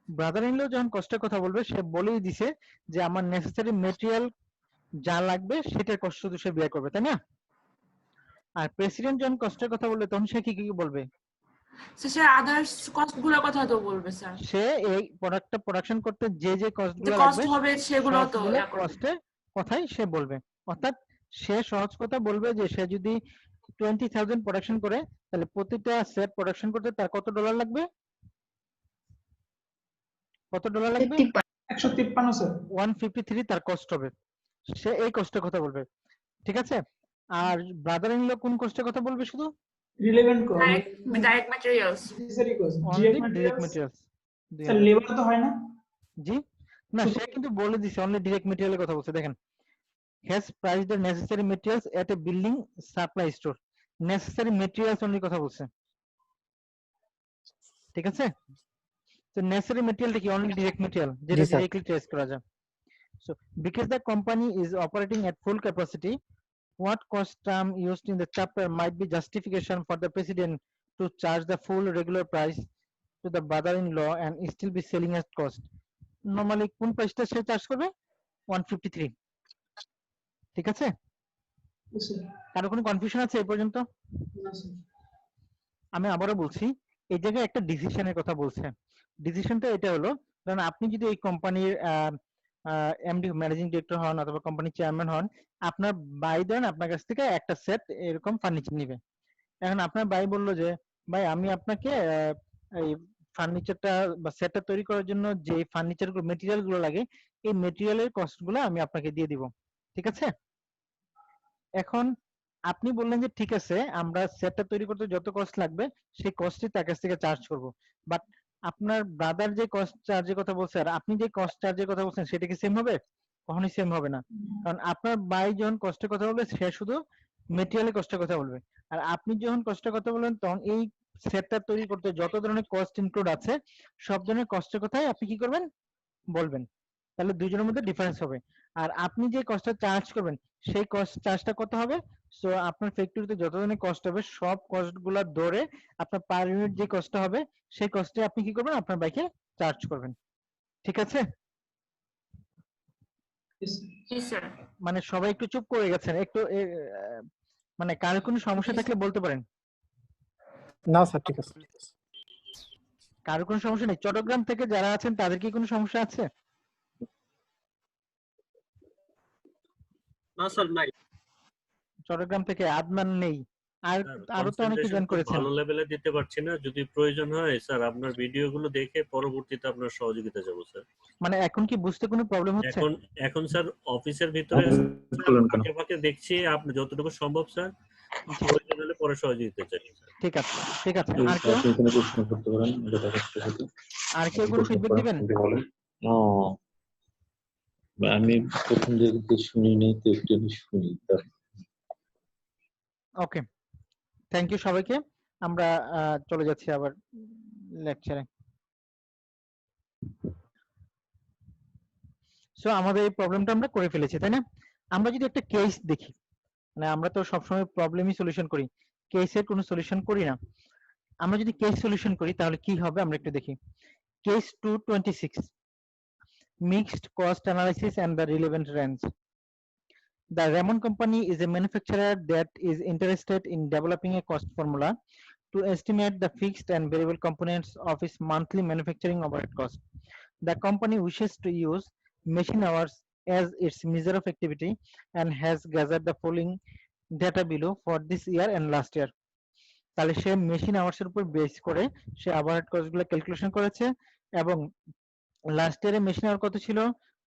ব্রাদার-ইন-ল যখন কস্টের কথা বলবে সে বলেই দিছে যে আমার নেসেসারি মেটেরিয়াল যা লাগবে সেটার কষ্ট শুধু সে বিয়ার করবে, তাই না? আর প্রেসিডেন্ট যখন কষ্টের কথা বলবে তখন সে কি কি বলবে? স্যার আদার্স কস্ট গুলোর কথা তো বলবে স্যার। সে এই প্রোডাক্টটা প্রোডাকশন করতে যে যে কস্ট যে গুলো কস্ট লাগবে হবে সেগুলো তো ইয়া করবে। কস্টের কথাই সে বলবে। অর্থাৎ সে সহজ কথা বলবে যে সে যদি 20,000 প্রোডাকশন করে তাহলে প্রতিটা সেট প্রোডাকশন করতে তার কত ডলার লাগবে? কত ডলার লাগবে? 153 স্যার। 153 তার কস্ট হবে, সে এই কষ্টের কথা বলবে, ঠিক আছে? আর ব্রাদার-ইন-ল কোন কষ্টের কথা বলবে? শুধু relevant cost, direct materials, necessary cost, only direct materials. Sir labour তো হয় না? জি না, সে কিন্তু বলে দিছে অনলি ডিরেক্ট মেটেরিয়ালের কথা বলছে। দেখেন has priced the necessary materials at a building supply store. Necessary materials only কথা বলছে, ঠিক আছে? তো necessary material কি only direct material যেটা জি স্যার। directly trace করা যায়। So because the company is operating at full capacity, what cost term used in the chapter might be justification for the president to charge the full regular price to the brother-in-law and still be selling at cost. Normally কোন প্রাইসটা সে charge করবে? 153, ঠিক আছে? Yes, sir. কারো কোনো confusion আছে এই পর্যন্ত? No, sir. আমি আবারও বলছি, এই জায়গায় একটা ডিসিশনের কথা বলছে। ডিসিশনটা এটা হলো, কারণ আপনি যদি এই কোম্পানির এমডি ম্যানেজিং ডিরেক্টর হন অথবা কোম্পানির চেয়ারম্যান হন, আপনার বাই দেন আপনার কাছ থেকে একটা সেট এরকম ফার্নিচার নিবে। এখন আপনার ভাই বললো যে ভাই আমি আপনাকে এই ফার্নিচারটা বা সেটটা তৈরি করার জন্য যে ফার্নিচার গুলো মেটেরিয়াল গুলো লাগে এই মেটেরিয়ালের কস্ট গুলো আমি আপনাকে দিয়ে দিব, ঠিক আছে? এখন আপনি বললেন যে ঠিক আছে আমরা সেটটা তৈরি করতে যত কস্ট লাগবে সেই কস্টই তার কাছ থেকে চার্জ করব, বাট আপনার ব্রাদার যে কস্ট চার্জের কথা বলছে আর আপনি যে কস্ট চার্জের কথা বলছেন সেটা কি সেম হবে? কখনোই সেম হবে না, কারণ আপনার ভাই যখন কষ্টের কথা বলবে সে শুধু মেটেরিয়ালের কষ্টের কথা বলবে, আর আপনি যখন কষ্টের কথা বলবেন তখন এই সেটটা তৈরি করতে যত ধরনের কস্ট ইনক্লুড আছে সব ধরনের কষ্টের কথাই আপনি কি করবেন বলবেন, তাহলে দুইজনের মধ্যে ডিফারেন্স হবে। আর আপনি যে কস্টটা চার্জ করবেন সেই কস্ট চার্জটা কত হবে? সো আপনার ফ্যাক্টরিতে যত ধরনের কস্ট হবে সব কস্ট গুলা ধরে আপনার পার ইউনিট যে কস্টটা হবে সেই কস্টে আপনি কি করবেন আপনার বাইকে চার্জ করবেন, ঠিক আছে? Yes, sir. জি স্যার। মানে সবাই একটু চুপ করে গেছেন, একটু মানে কারো কোনো সমস্যা থাকলে বলতে পারেন। না স্যার, ঠিক আছে। কারো কোনো সমস্যা নেই? চট্টগ্রাম থেকে যারা আছেন তাদের কি কোনো সমস্যা আছে? না স্যার নাই। চট্টগ্রাম থেকে আদনান নেই, আর আরো তো অনেকে জয়েন করেছেন। ভালো লেভেলে দিতে পারছি না, যদি প্রয়োজন হয় স্যার আপনার ভিডিওগুলো দেখে পরবর্তীতে আপনার সহযোগিতা যাব স্যার। মানে এখন কি বুঝতে কোনো প্রবলেম হচ্ছে? এখন স্যার অফিসের ভিতরে ফাঁকে ফাঁকে দেখছি, আপনি যতটুকু সম্ভব স্যার প্রয়োজন হলে পরে সহযোগিতা চাই স্যার। ঠিক আছে, ঠিক আছে। আর কেউ প্রশ্ন করতে পারেন, আর কেউ কোনো ফিডব্যাক দিবেন? আমি প্রথম দিকে শুনি নাই তো একটু শুনি। ওকে, থ্যাংক ইউ সবাইকে। আমরা চলে যাচ্ছি আবার লেকচারে। সো আমাদের এই প্রবলেমটা আমরা করে ফেলেছি, তাই না? আমরা যদি একটা কেস দেখি, মানে আমরা তো সবসময় প্রবলেমই সলিউশন করি, কেসের কোনো সলিউশন করি না। আমরা যদি কেস সলিউশন করি তাহলে কি হবে আমরা একটু দেখি। Case 226, mixed cost analysis and the relevant range. The Ramon Company is a manufacturer that is interested in developing a cost formula to estimate the fixed and variable components of its monthly manufacturing overhead cost. The company wishes to use machine hours as its measure of activity and has gathered the following data below for this year and last year. তাহলে সে machine hours এর উপর base করে সে overhead cost গুলো calculation করেছে এবং last ইয়ারে machine hour কত ছিল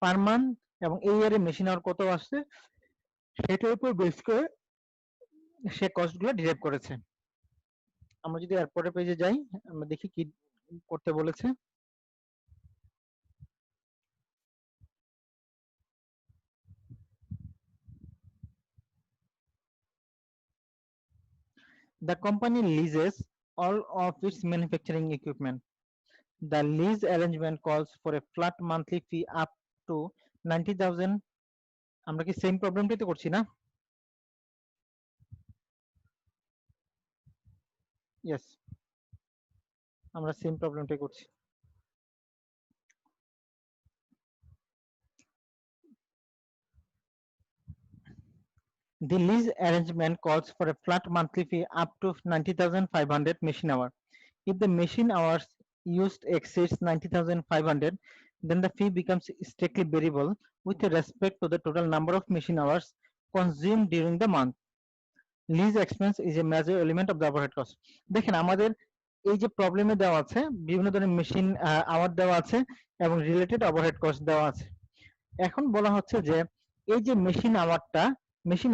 পার মান্থ এবং এই ইয়ারে মেশিন আওয়ার কত আসছে সেটার উপর বেস করে সে কস্ট গুলো ডিরাইভ করেছে। আমরা যদি এরপরের পেজে যাই আমরা দেখি কি করতে বলেছে। The company leases all of its manufacturing equipment. The lease arrangement calls for a flat monthly fee up to 90,000. আমরা কি সেম প্রবলেমটাই তো করছি না? ইয়েস, আমরা সেম প্রবলেমটাই করছি। The lease arrangement calls for a flat monthly fee up to 90,500 machine hour. If the machine hours used exceeds 90,500, then the fee becomes strictly variable with respect to the total number of machine hours consumed during the month. Lease expense is a major element of the overhead cost. দেখেন আমাদের এই যে প্রবলেমে দেওয়া আছে বিভিন্ন ধরনের machine hour দেওয়া আছে এবং রিলেটেড ওভারহেড কস্ট দেওয়া আছে। এখন বলা হচ্ছে যে এই যে মেশিন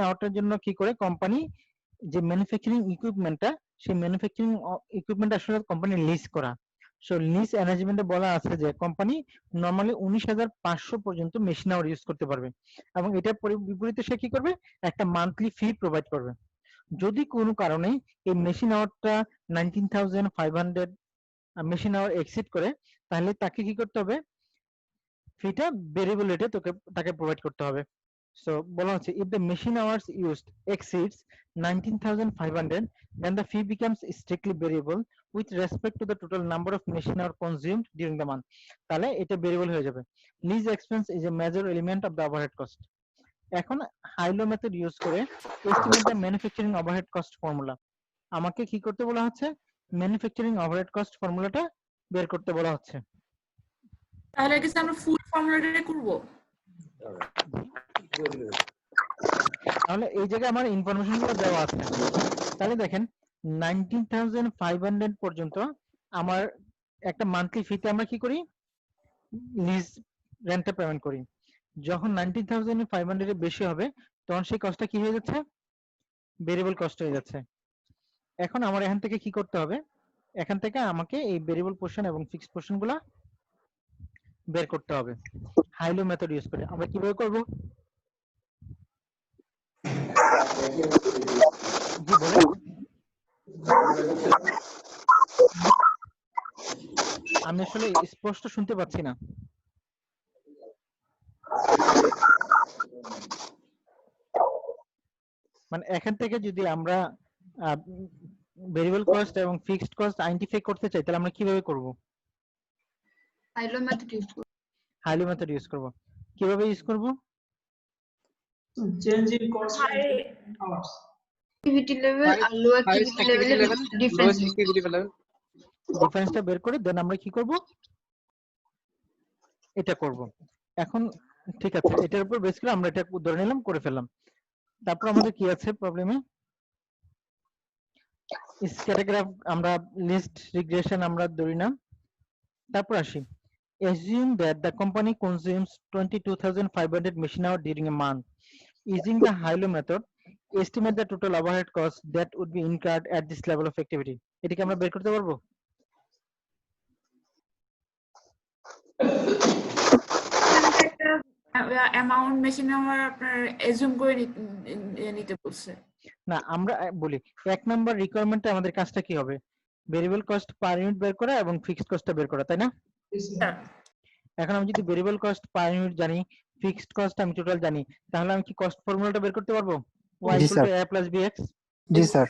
আওয়ারটার জন্য কি করে কোম্পানি যে ম্যানুফ্যাকচারিং ইকুইপমেন্টটা সেই ম্যানুফ্যাকচারিং ইকুইপমেন্ট আসলে কোম্পানি লিজ করা। সো লিজ অ্যারেঞ্জমেন্টে বলা আছে যে কোম্পানি নরমালি 19,500 পর্যন্ত মেশিন আওয়ার ইউজ করতে পারবে, এবং এটার বিপরীতে সে কি করবে, একটা মান্থলি ফি প্রোভাইড করবে। যদি কোনো কারণে এই মেশিন আওয়ারটা 19,500 মেশিন আওয়ার এক্সিড করে, তাহলে তাকে কি করতে হবে, ফিটা ভেরিয়েবল রেটে তাকে প্রোভাইড করতে হবে। সো বলা হচ্ছে if the machine hours used exceeds 19,500 then the fee becomes strictly variable with respect to the total number of machine hour consumed during the month. তাহলে এটা ভেরিয়েবল হয়ে যাবে। Lease expense is a major element of the overhead cost. এখন হাইলো method use করে estimate the manufacturing overhead cost formula। আমাকে কি করতে বলা হচ্ছে, ম্যানুফ্যাকচারিং ওভারহেড কস্ট ফর্মুলাটা বের করতে বলা হচ্ছে। তাহলে কি আমরা ফুল ফর্মুলাটা করব? তাহলে এই জায়গায় আমার ইনফরমেশন গুলো দেওয়া আছে। তাহলে দেখেন 19,500 পর্যন্ত আমার একটা মান্থলি ফিতে আমরা কি করি, লিজ রেন্টে পেমেন্ট করি। যখন 19,500 এর বেশি হবে তখন সেই কস্টটা কি হয়ে যাচ্ছে, ভেরিয়েবল কস্ট হয়ে যাচ্ছে। এখন আমার এখান থেকে কি করতে হবে, এখান থেকে আমাকে এই ভেরিয়েবল পোরশন এবং ফিক্সড পোরশন গুলা বের করতে হবে হাইলো মেথড ইউজ করে। আমরা কিভাবে করব, জি বলেন। আমি আসলে স্পষ্ট শুনতে পাচ্ছি না। মানে এখান থেকে যদি আমরা ভেরিয়েবল কস্ট এবং ফিক্সড কস্ট আইডেন্টিফাই করতে চাই তাহলে আমরা কিভাবে করব, হাইলো মেথড ইউজ করব। হাইলো মেথড ইউজ করব। কিভাবে ইউজ করব, change in cost hours, activity level আর লো অ্যাক্টিভিটি লেভেলের ডিফারেন্সটা বের করে দেন আমরা কি করব, এটা করব। এখন ঠিক আছে, এটার উপর বেস করে আমরা এটা ধরে নিলাম, করে ফেললাম। তারপর আমাদের কি আছে প্রবলেমে, স্ক্যাটাগ্রাফ আমরা লিস্ট রিগ্রেশন আমরা ধরি না। তারপর আসি, assume that the company consumes 22,500 machine hours during a month. Using the HILO method, estimate the total overhead cost that would be incurred at this level of activity. এটা কি আমরা বের করতে পারবো? অ্যামাউন্ট মেশিন আমার আপনার এজুম করে নিতে বলছে। না, আমরা বলি এক নাম্বার রিকোয়ারমেন্টে আমাদের কাজটা কি হবে, ভেরিয়েবল কস্ট পার ইউনিট বের করা এবং ফিক্সড কস্টটা বের করা, তাই না? এখন আমি যদি ভেরিয়েবল কস্ট পার ইউনিট জানি, ফিক্সড কস্ট আমি টোটাল জানি, তাহলে আমি কি কস্ট ফর্মুলাটা বের করতে পারবো? y = a + bx। G sir.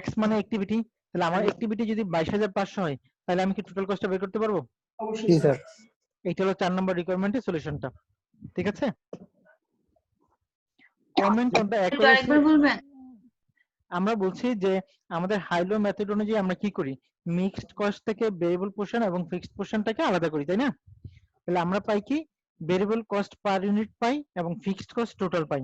x মানে অ্যাক্টিভিটি, তাহলে আমার অ্যাক্টিভিটি যদি 22,500 হয় তাহলে আমি কি টোটাল কস্টটা বের করতে পারবো? অবশ্যই জি স্যার। এইটা হলো 4 নাম্বার রিকোয়ারমেন্টের সলিউশনটা। ঠিক আছে, কমেন্ট অন দ্য একটু আরেকবার বলবেন? আমরা বলছি যে আমাদের হাইলো মেথড অনুযায়ী আমরা কি করি, মিক্সড কস্ট থেকে ভেরিয়েবল পোরশন এবং ফিক্সড পোরশনটাকে আলাদা করি, তাই না? তাহলে আমরা পাই কি, ভেরিয়েবল কস্ট পার ইউনিট পাই এবং ফিক্সড কস্ট টোটাল পাই।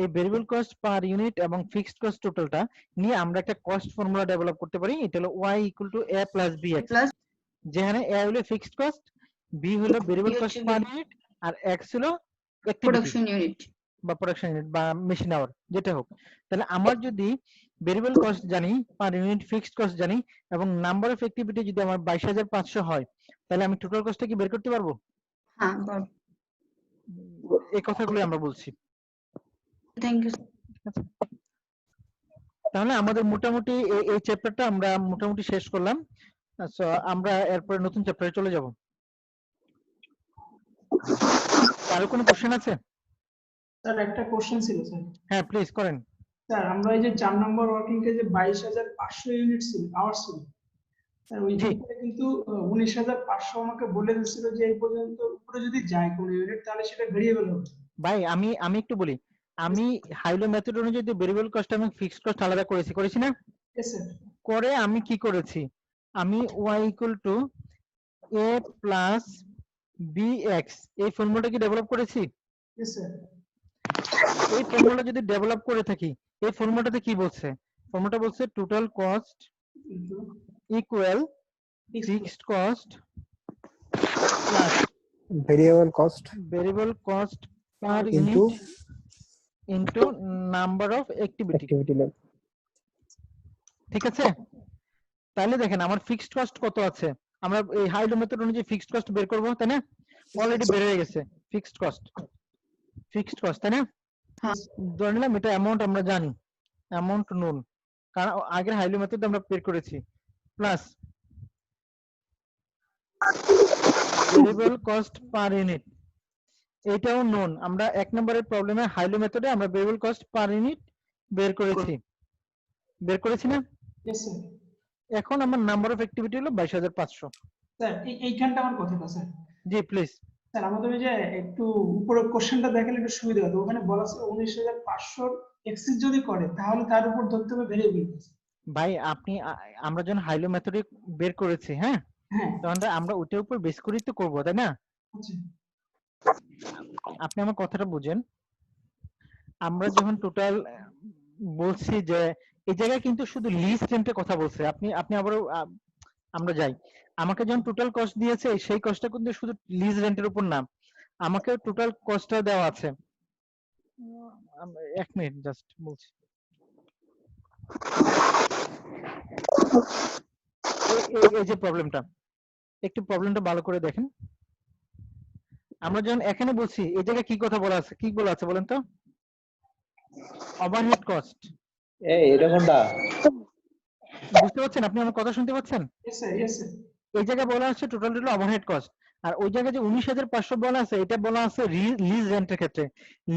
এই ভেরিয়েবল কস্ট পার ইউনিট এবং ফিক্সড কস্ট টোটালটা নিয়ে আমরা একটা কস্ট ফর্মুলা ডেভেলপ করতে পারি। এটা হলো y = a + bx, যেখানে a হলো ফিক্সড কস্ট, b হলো ভেরিয়েবল কস্ট পার ইউনিট, আর x হলো প্রোডাকশন ইউনিট বা প্রোডাকশন ইউনিট বা মেশিন আওয়ার, যেটা হোক। তাহলে আমার যদি ভেরিয়েবল কস্ট জানি, পার ইউনিট ফিক্সড কস্ট জানি, এবং নাম্বার অফ অ্যাক্টিভিটি যদি আমার 22,500 হয়, তাহলে আমি টোটাল কস্টটা কি বের করতে পারবো? হ্যাঁ, পারবো। এই কথাগুলো আমরা বলছি। Thank you. তাহলে আমাদের মোটামুটি এই চ্যাপ্টারটা আমরা মোটামুটি শেষ করলাম। সো আমরা এরপরে নতুন চ্যাপ্টারে চলে যাব। আরো কোনো কোশ্চেন আছে? স্যার একটা কোশ্চেন ছিল স্যার। হ্যাঁ প্লিজ করেন। স্যার আমরা এই যে 4 নম্বর ওয়ার্কিং কে যে 22,500 ইউনিট ছিল আওয়ার্স ছিল স্যার, ওই ক্ষেত্রে কিন্তু 19,500 আমাকে বলে দিয়েছিল যে এই পর্যন্ত উপরে যদি যায় কোন ইউনিট তাহলে সেটা ভেরিয়েবল হবে। ভাই আমি একটু বলি, আমি হাইলো মেথড অনুযায়ী ভেরিয়েবল কস্ট এবং ফিক্সড কস্ট আলাদা করেছি না? Yes sir. করে আমি কি করেছি, আমি y = a + bx এই ফর্মুলাটা কি ডেভেলপ করেছি? Yes sir. এই ফর্মুলা যদি ডেভেলপ করে থাকি, এই ফর্মুলাটাতে কি বলছে, ফর্মুলাটা বলছে total cost equal fixed cost plus variable cost per unit into number of activity. ঠিক আছে, তাহলে দেখেন আমার ফিক্সড কস্ট কত আছে, আমরা এই হাই লো মেথড অনুযায়ী ফিক্সড কস্ট বের করব, তাই না? অলরেডি বের হয়ে গেছে ফিক্সড কস্ট, তাই না? ধরে নিলাম এটা অ্যামাউন্ট আমরা জানি, অ্যামাউন্ট নোন, কারণ আগের হাই লো মেথড আমরা বের করেছি, plus variable cost per unit, এটাও নোন। আমরা 1 নম্বরের প্রবলেমে হাই লো মেথডে আমরা ভেরিয়েবল কস্ট পার ইউনিট বের করেছি না? Yes, sir. এখন আমার নাম্বার অফ অ্যাক্টিভিটি হলো 22,500। স্যার এইখানটা আমার কথাটা স্যার। G please. স্যার আমাদের ওই যে একটু উপরের কোশ্চেনটা দেখলে একটু সুবিধা হতো, ওখানে বলা আছে 19,500 এক্সিস যদি করে তাহলে তার উপর ধরতে হবে ভেরিয়েবল কস্ট। ভাই আপনি আমরা যখন হাইলো মেথডে বের করেছি, হ্যাঁ, হ্যাঁ তখন আমরা ওইটার উপর বেস করেই তো করবো, তাই না? আচ্ছা আপনি আমার কথাটা বুঝেন। আমরা যখন টোটাল বলছি যে এই জায়গায় কিন্তু শুধু লিজ রেন্টের কথা বলছে, আপনি আবারও আমরা যাই, আমাকে যখন টোটাল কস্ট দিয়েছে সেই কস্টটা কিন্তু শুধু লিজ রেন্টের উপর না, আমাকে টোটাল কস্টটা দেওয়া আছে। 1 মিনিট জাস্ট বলছি। এই যে প্রবলেমটা, একটু প্রবলেমটা ভালো করে দেখেন। আমরা যখন এখানে বলছি এই জায়গায় কি কথা বলা আছে, কি বলা আছে বলেন তো? Overhead cost. এটা কোনটা? বুঝতে পারছেন? আপনি আমার কথা শুনতে পাচ্ছেন? Yes sir yes sir. এই জায়গায় বলা আছে টোটাল ওভারহেড কস্ট, আর ওই জায়গায় যে 19,500 বলা আছে এটা বলা আছে লিজ রেন্টের ক্ষেত্রে।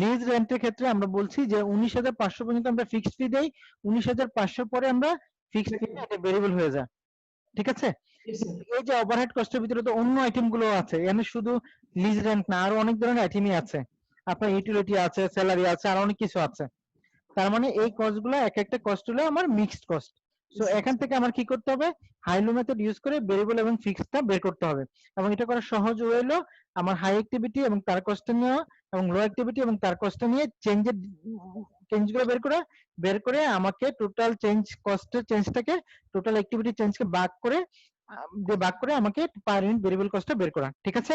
লিজ রেন্টের ক্ষেত্রে আমরা বলছি যে 19,500 পর্যন্ত আমরা ফিক্সড ফি দেই, 19,500 পরে আমরা ফিক্সড ফি এটা ভেরিয়েবল হয়ে যায়, ঠিক আছে? এই যে ওভারহেড কস্টের ভিতরে তো অন্য আইটেম গুলো আছে, এখানে শুধু লিজ রেন্ট না, আরো অনেক ধরনের আইটেমই আছে, আপনার ইউটিলিটি আছে, স্যালারি আছে, আর অনেক কিছু আছে। তার মানে এই কস্ট গুলো এক একটা কস্ট হলো আমার মিক্সড কস্ট। সো এখান থেকে আমার কি করতে হবে, হাইলো মেথড ইউজ করে ভেরিয়েবল এবং ফিক্সডটা বের করতে হবে, এবং এটা করার সহজ ওয়ে হলো আমার হাই অ্যাক্টিভিটি এবং তার কস্ট নেওয়া এবং লো অ্যাক্টিভিটি এবং তার কস্ট নিয়ে চেঞ্জগুলো বের করে আমাকে টোটাল চেঞ্জ কস্টের চেঞ্জটাকে টোটাল অ্যাক্টিভিটি চেঞ্জকে ভাগ করে আমাকে পার ইউনিট ভেরিয়েবল কস্টটা বের করা, ঠিক আছে?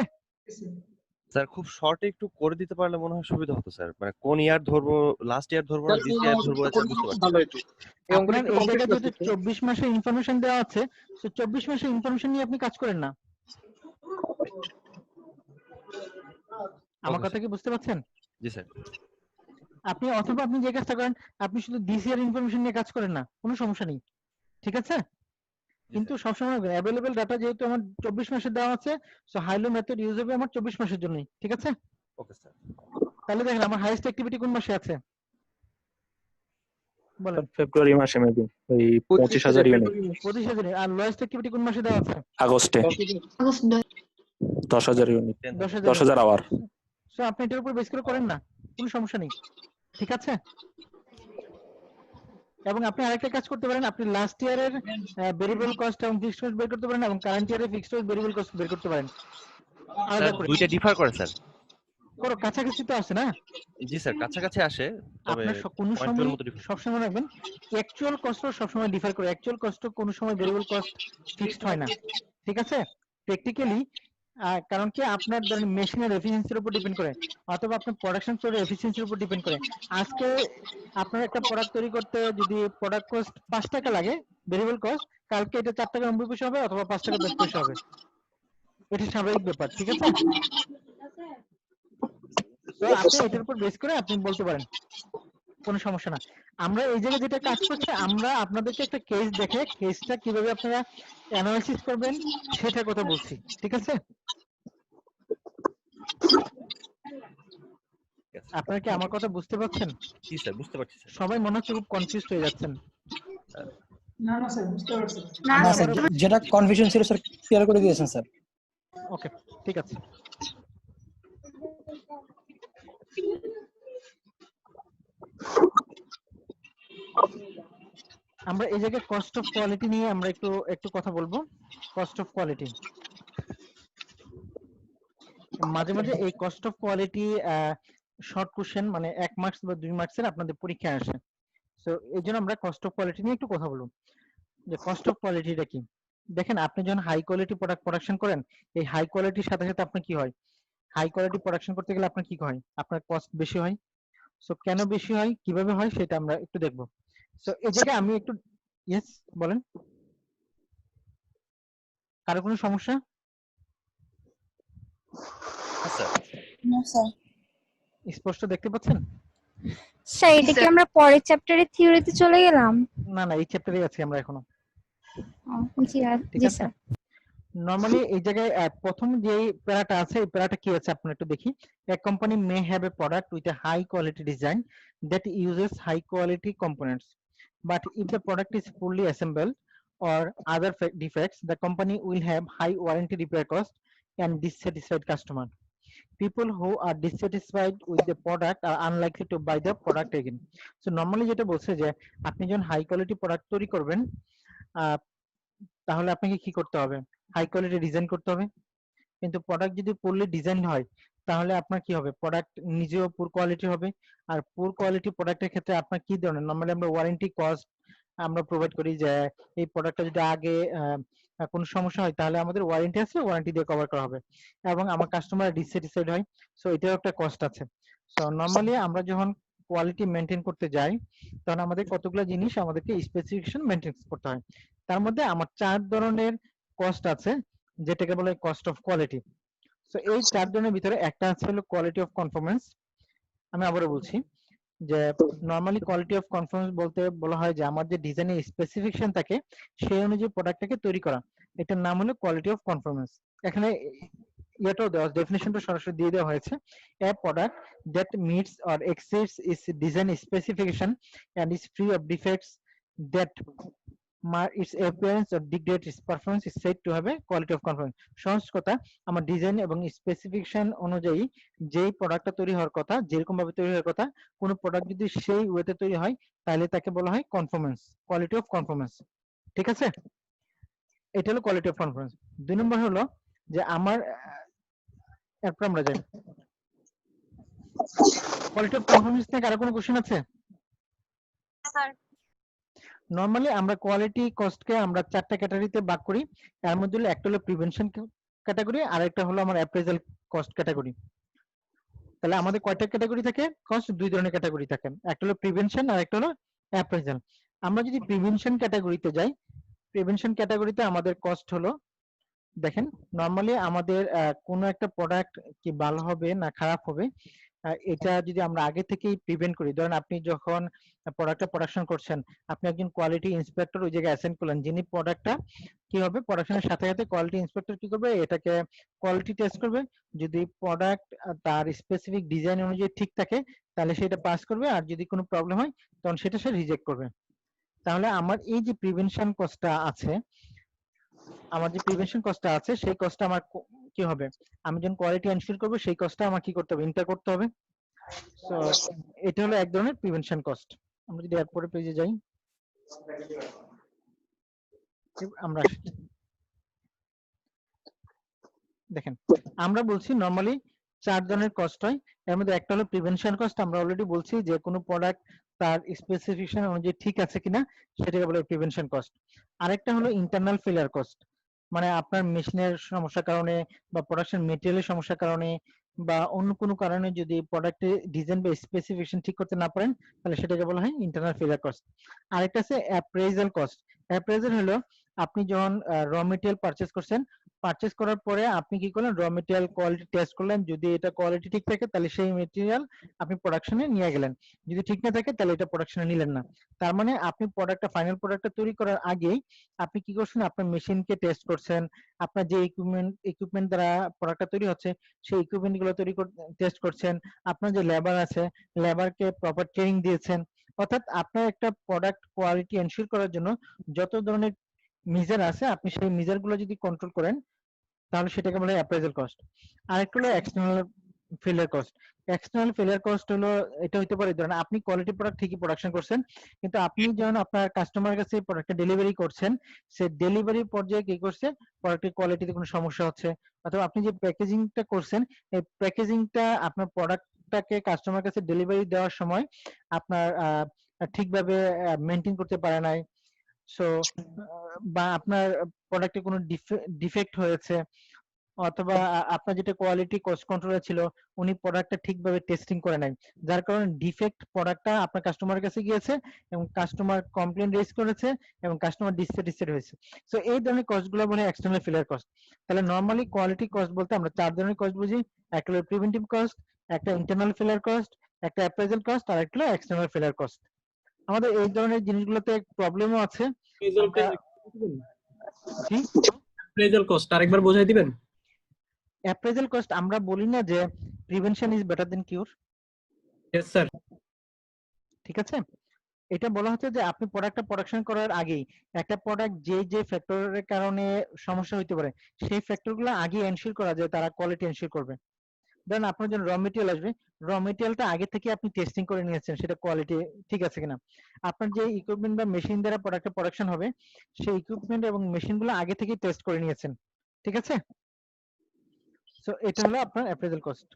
স্যার খুব শর্টে একটু করে দিতে পারলে মনে হয় সুবিধা হতো স্যার, মানে কোন ইয়ার ধরবো, লাস্ট ইয়ার ধরবো না দিস ইয়ার ধরবো, এটা বুঝতে পারছি। আপনার এই জায়গায় যেহেতু 24 মাসের ইনফরমেশন দেওয়া আছে, তো 24 মাসের ইনফরমেশন নিয়ে আপনি কাজ করেন না। আমার কথা কি বুঝতে পারছেন? জি স্যার। আপনি অথবা আপনি যে কাজটা করেন, আপনি শুধু দিস ইয়ার ইনফরমেশন নিয়ে কাজ করেন না, কোনো সমস্যা নেই, ঠিক আছে? কিন্তু সবসময় অ্যাভেলেবেল ডাটা যেহেতু আমার 24 মাসের দেওয়া আছে, সো হাইলো মেথড ইউজ হবে আমার 24 মাসের জন্যই, ঠিক আছে? Okay sir. তাহলে দেখেন আমার হাইয়েস্ট অ্যাক্টিভিটি কোন মাসে আছে বলেন? ফেব্রুয়ারি মাসে মেবি ওই 25,000 ইউনিট। 25,000। আর লোয়েস্ট অ্যাক্টিভিটি কোন মাসে দেওয়া আছে? আগস্টে 10,000 ইউনিট, 10,000 আওয়ার। সো আপনি এটার উপর বেস করে করেন না, কোনো সমস্যা নেই, ঠিক আছে? এবং আপনি আরেকটা কাজ করতে পারেন, আপনি লাস্ট ইয়ারের ভেরিয়েবল কস্ট এবং ফিক্সড কস্ট বের করতে পারেন, এবং কারেন্ট ইয়ারের ফিক্সড কস্ট ভেরিয়েবল কস্ট বের করতে পারেন। স্যার দুইটা ডিফার করে স্যার। করো, কাছাকাছি তো আসে না? জি স্যার কাছাকাছি আসে, তবে আপনার কোনো সময় সবসময় রাখবেন অ্যাকচুয়াল কস্ট সবসময় ডিফার করে, অ্যাকচুয়াল কস্ট কোনো সময় ভেরিয়েবল কস্ট ফিক্সড হয় না, ঠিক আছে? প্র্যাকটিক্যালি কারণ কি আপনার ধরেন মেশিনের এফিসিয়েন্সির উপর ডিপেন্ড করে, অথবা আপনার প্রোডাকশন ফ্লোরের এফিসিয়েন্সির উপর ডিপেন্ড করে। আজকে আপনার একটা প্রোডাক্ট তৈরি করতে যদি প্রোডাক্ট কস্ট 5 টাকা লাগে ভেরিয়েবল কস্ট, কালকে এটা 4 টাকা 90 পয়সা হবে অথবা 5 টাকা 10 পয়সা হবে, এটা স্বাভাবিক ব্যাপার, ঠিক আছে? তো আপনি এটার উপর বেস করে আপনি বলতে পারেন, কোনো সমস্যা না। আমরা এই জায়গায় যেটা কাজ করছি, আমরা আপনাদেরকে একটা কেস দেখে কেসটা কিভাবে আপনারা অ্যানালাইসিস করবেন সেটার কথা বলছি, ঠিক আছে? আপনারা কি আমার কথা বুঝতে পারছেন? জি স্যার বুঝতে পারছি স্যার। সবাই মনে হচ্ছে খুব কনফিউজড হয়ে যাচ্ছেন। না না স্যার বুঝতে পারছি। না স্যার, যেটা কনফিউশন ছিল স্যার ক্লিয়ার করে দিয়েছেন স্যার। ওকে ঠিক আছে। আমরা এই জায়গায় কস্ট অফ কোয়ালিটি নিয়ে আমরা একটু কথা বলবো। কস্ট অফ কোয়ালিটি মাঝে মাঝে এই cost of quality short question মানে 1 মার্কস বা 2 মার্কসের আপনাদের পরীক্ষায় আসে। সো এই জন্য আমরা কস্ট অফ কোয়ালিটি নিয়ে একটু কথা বলবো যে কস্ট অফ কোয়ালিটিটা কি। দেখেন আপনি যখন হাই কোয়ালিটি প্রোডাক্ট প্রোডাকশন করেন, এই হাই কোয়ালিটির সাথে সাথে আপনার কি হয়, হাই কোয়ালিটি প্রোডাকশন করতে গেলে আপনার কি হয়, আপনার কস্ট বেশি হয়। সো কেন বেশি হয়, কিভাবে হয় সেটা আমরা একটু দেখবো। সো এই জায়গায় আমি একটু ইয়েস বলেন। কারো কোনো সমস্যা? স্পষ্ট দেখতে পাচ্ছেন? স্যার এটা কি আমরা পরের চ্যাপ্টারে থিওরিতে চলে গেলাম? না না, এই চ্যাপ্টারে আছি আমরা এখনো। জি ঠিক জি আছে। স্যার। নরমালি এই জায়গায় প্রথম যে প্যারাটা আছে, এই প্যারাটা কি আছে আপনারা একটু দেখি। A company may have a product with a high quality design that uses high quality components, but if the product is poorly assembled or other defects, the company will have high warranty repair cost and dissatisfied customer. People who are dissatisfied with the product are unlikely to buy the product again. So normally যেটা বলছে যে আপনি যখন high quality product তৈরি করবেন, তাহলে আপনাকে কি করতে হবে? হাই কোয়ালিটি ডিজাইন করতে হবে। কিন্তু প্রোডাক্ট যদি পুরলি ডিজাইন হয় তাহলে আপনার কি হবে? প্রোডাক্ট নিজেও পুর কোয়ালিটি হবে। আর পুর কোয়ালিটি প্রোডাক্টের ক্ষেত্রে আপনার কি ধরনের, নরমালি আমরা ওয়ারেন্টি কস্ট আমরা প্রোভাইড করি যে এই প্রোডাক্টটা যদি আগে কোনো সমস্যা হয় তাহলে আমাদের ওয়ারেন্টি আছে, ওয়ারেন্টি দিয়ে কভার করা হবে, এবং আমার কাস্টমার ডিসস্যাটিসফাইড হয়, সো এটাও একটা কস্ট আছে। সো নরমালি আমরা যখন কোয়ালিটি মেনটেন করতে যাই তখন আমাদের কতগুলো জিনিস আমাদেরকে স্পেসিফিকেশন মেনটেন করতে হয়। তার মধ্যে আমার 4 ধরনের কস্ট আছে, যেটাকে বলে কস্ট অফ কোয়ালিটি। সো এই 4 ধরনের ভিতরে একটা আছে হলো কোয়ালিটি অফ কনফরমেন্স। আমি আবারও বলছি যে নরমালি কোয়ালিটি অফ কনফরমেন্স বলতে বলা হয় যে আমার যে ডিজাইনের স্পেসিফিকেশন থাকে সেই অনুযায়ী প্রোডাক্টটাকে তৈরি করা, এটার নাম হলো কোয়ালিটি অফ কনফরমেন্স। এখানে এটাও দেওয়া, ডেফিনেশনটা সরাসরি দিয়ে দেওয়া হয়েছে। A product that meets or exceeds its design specification and is free of defects that mar its appearance or degrade its performance is said to have a quality of conformance. সহজ কথা, আমার ডিজাইন এবং specification অনুযায়ী যেই প্রোডাক্টটা তৈরি হওয়ার কথা, যেরকম ভাবে তৈরি হওয়ার কথা, কোন প্রোডাক্ট যদি সেই ওয়েতে তৈরি হয় তাহলে তাকে বলা হয় কনফরমেন্স, কোয়ালিটি অফ কনফরমেন্স। ঠিক আছে, এটা হলো কোয়ালিটি অফ কনফরমেন্স। 2 নম্বর হলো যে আমার, এরপর আমরা যাই কোয়ালিটি অফ কনফরমেন্স থেকে। আর কোনো কোশ্চেন আছে? স্যার নরমালি আমরা কোয়ালিটি কস্টকে আমরা 4টা ক্যাটাগরিতে ভাগ করি। এর মধ্যে হলো একটা হলো প্রিভেনশন ক্যাটাগরি, আর একটা হলো আমার অ্যাপ্রেজাল কস্ট ক্যাটাগরি। তাহলে আমাদের কয়টা ক্যাটাগরি থাকে? কস্ট 2 ধরনের ক্যাটাগরি থাকে, একটা হলো প্রিভেনশন আর একটা হলো অ্যাপ্রেজাল। আমরা যদি প্রিভেনশন ক্যাটাগরিতে যাই, প্রিভেনশন ক্যাটাগরিতে আমাদের কস্ট হলো, দেখেন নরমালি আমাদের কোনো একটা প্রোডাক্ট কি ভালো হবে না খারাপ হবে, এটা যদি আমরা আগে থেকেই প্রিভেন্ট করি। ধরেন আপনি যখন প্রোডাক্টটা প্রোডাকশন করছেন, আপনি একজন কোয়ালিটি ইন্সপেক্টর ওই জায়গায় অ্যাসাইন করলেন, যিনি প্রোডাক্টটা কি হবে প্রোডাকশনের সাথে সাথে কোয়ালিটি ইন্সপেক্টর কি করবে, এটাকে কোয়ালিটি টেস্ট করবে। যদি প্রোডাক্ট তার স্পেসিফিক ডিজাইন অনুযায়ী ঠিক থাকে তাহলে সেটা পাস করবে, আর যদি কোনো প্রবলেম হয় তখন সেটা সে রিজেক্ট করবে। তাহলে আমার এই যে প্রিভেনশন কস্টটা আছে, আমার যে প্রিভেনশন কস্টটা আছে সেই কস্টটা আমার কি হবে, আমি যখন কোয়ালিটি এনশিওর করব সেই কস্টটা আমার কি করতে হবে, ইনকার করতে হবে। সো এটা হলো এক ধরনের প্রিভেনশন কস্ট। আমরা যদি এরপরে পেজে যাই, আমরা দেখেন আমরা বলছি নরমালি 4 ধরনের কস্ট হয়। এর মধ্যে একটা হলো প্রিভেনশন কস্ট, আমরা অলরেডি বলছি যে কোনো প্রোডাক্ট তার স্পেসিফিকেশন অনুযায়ী ঠিক আছে কিনা সেটাকে বলে প্রিভেনশন কস্ট। আরেকটা হলো ইন্টারনাল ফেলিয়ার কস্ট, মানে আপনার মেশিনের সমস্যার কারণে বা প্রোডাকশন মেটেরিয়ালের সমস্যার কারণে বা অন্য কোনো কারণে যদি প্রোডাক্টের ডিজাইন বা স্পেসিফিকেশন ঠিক করতে না পারেন তাহলে সেটাকে বলা হয় ইন্টারনাল ফেলিয়ার কস্ট। আরেকটা আছে অ্যাপ্রেজাল কস্ট। অ্যাপ্রেজাল হলো আপনি যখন র মেটেরিয়াল পারচেজ করছেন, পারচেজ করার পরে আপনি কি করলেন, র মেটেরিয়াল কোয়ালিটি টেস্ট করলেন, যদি এটা কোয়ালিটি ঠিক থাকে তাহলে সেই মেটেরিয়াল আপনি প্রোডাকশনে নিয়ে গেলেন, যদি ঠিক না থাকে তাহলে এটা প্রোডাকশনে নিলেন না। তার মানে আপনি প্রোডাক্টটা ফাইনাল প্রোডাক্টটা তৈরি করার আগেই আপনি কি করছেন, আপনার মেশিনকে টেস্ট করছেন, আপনার যে ইকুইপমেন্ট দ্বারা প্রোডাক্টটা তৈরি হচ্ছে সেই ইকুইপমেন্ট গুলো টেস্ট করছেন, আপনার যে লেবার আছে লেবারকে প্রপার ট্রেনিং দিয়েছেন। অর্থাৎ আপনার একটা প্রোডাক্ট কোয়ালিটি এনশিওর করার জন্য যত ধরনের মেজার আছে আপনি সেই মেজার গুলো যদি কন্ট্রোল করেন তাহলে সেটাকে বলে অ্যাপ্রেজাল কস্ট। আরেকটা হলো external failure cost. External failure cost হলো, এটা হতে পারে ধরেন আপনি কোয়ালিটি প্রোডাক্ট ঠিকই প্রোডাকশন করছেন, কিন্তু আপনি যখন আপনার কাস্টমারের কাছে প্রোডাক্টটা ডেলিভারি করছেন, সে ডেলিভারি পর্যায়ে কি করছে, প্রোডাক্টের কোয়ালিটিতে কোনো সমস্যা হচ্ছে, অথবা আপনি যে প্যাকেজিংটা করছেন এই প্যাকেজিংটা আপনার প্রোডাক্টটাকে কাস্টমার কাছে ডেলিভারি দেওয়ার সময় আপনার ঠিকভাবে মেনটেন করতে পারে নাই, সো বা আপনার প্রোডাক্টে কোনো ডিফেক্ট হয়েছে, অথবা আপনার যেটা কোয়ালিটি কস্ট কন্ট্রোলার ছিল উনি প্রোডাক্টটা ঠিকভাবে টেস্টিং করে নাই, যার কারণে ডিফেক্ট প্রোডাক্টটা আপনার কাস্টমারের কাছে গিয়েছে এবং কাস্টমার কমপ্লেইন রেজ করেছে এবং কাস্টমার ডিসস্যাটিসফাইড হয়েছে। সো এই ধরনের কস্টগুলো বলে এক্সটার্নাল ফেলিয়ার কস্ট। তাহলে নরমালি কোয়ালিটি কস্ট বলতে আমরা 4 ধরনের কস্ট বুঝি। একটা হলো প্রিভেন্টিভ কস্ট, একটা ইন্টারনাল ফেলিয়ার কস্ট, একটা অ্যাপ্রাইজাল কস্ট, আর একটা হলো এক্সটার্নাল ফেলিয়ার কস্ট। আমাদের এই ধরনের জিনিসগুলোতে প্রবলেমও আছে। অ্যাপ্রেজাল কস্ট আরেকবার বোঝাই দিবেন? অ্যাপ্রাইজাল কস্ট আমরা বলি না যে prevention is better than cure? Yes sir. ঠিক আছে, এটা বলা হচ্ছে যে আপনি প্রোডাক্টটা প্রোডাকশন করার আগেই একটা প্রোডাক্ট যে ফ্যাক্টরের কারণে সমস্যা হতে পারে সেই ফ্যাক্টরগুলো আগে এনশিওর করা যায়, তারা কোয়ালিটি এনশিওর করবে। দেন আপনার যখন র মেটেরিয়াল আসবে, র মেটেরিয়ালটা আগে থেকে আপনি টেস্টিং করে নিয়েছেন সেটা কোয়ালিটি ঠিক আছে কিনা। আপনার যে ইকুইপমেন্ট বা মেশিন দ্বারা প্রোডাক্টের প্রোডাকশন হবে সেই ইকুইপমেন্ট এবং মেশিনগুলো আগে থেকে টেস্ট করে নিয়েছেন, ঠিক আছে। সো এটা হলো আপনার অ্যাপ্রেজাল কস্ট।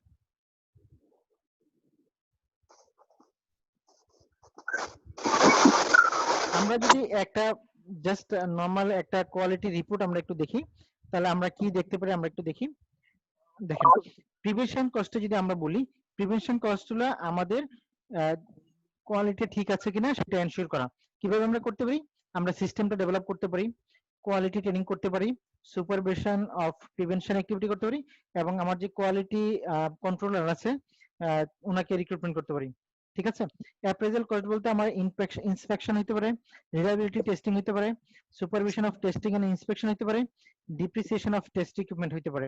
আমরা যদি একটা জাস্ট নরমাল একটা কোয়ালিটি রিপোর্ট আমরা একটু দেখি তাহলে আমরা কি দেখতে পারি, আমরা একটু দেখি। দেখেন, প্রিভেনশন কস্টে যদি আমরা বলি, প্রিভেনশন কস্ট হলো আমাদের কোয়ালিটি ঠিক আছে কিনা সেটা এনশিওর করা। কিভাবে আমরা করতে পারি? আমরা সিস্টেমটা ডেভেলপ করতে পারি, কোয়ালিটি ট্রেনিং করতে পারি, সুপারভিশন অফ প্রিভেনশন অ্যাক্টিভিটি করতে পারি, এবং আমার যে কোয়ালিটি কন্ট্রোলার আছে ওনাকে রিক্রুটমেন্ট করতে পারি, ঠিক আছে। অ্যাপ্রেজাল কস্ট বলতে আমার ইন্সপেকশন হতে পারে, রিলায়েবিলিটি টেস্টিং হতে পারে, supervision of testing and inspection হতে পারে, ডিপ্রিসিয়েশন অফ টেস্ট ইকুইপমেন্ট হতে পারে।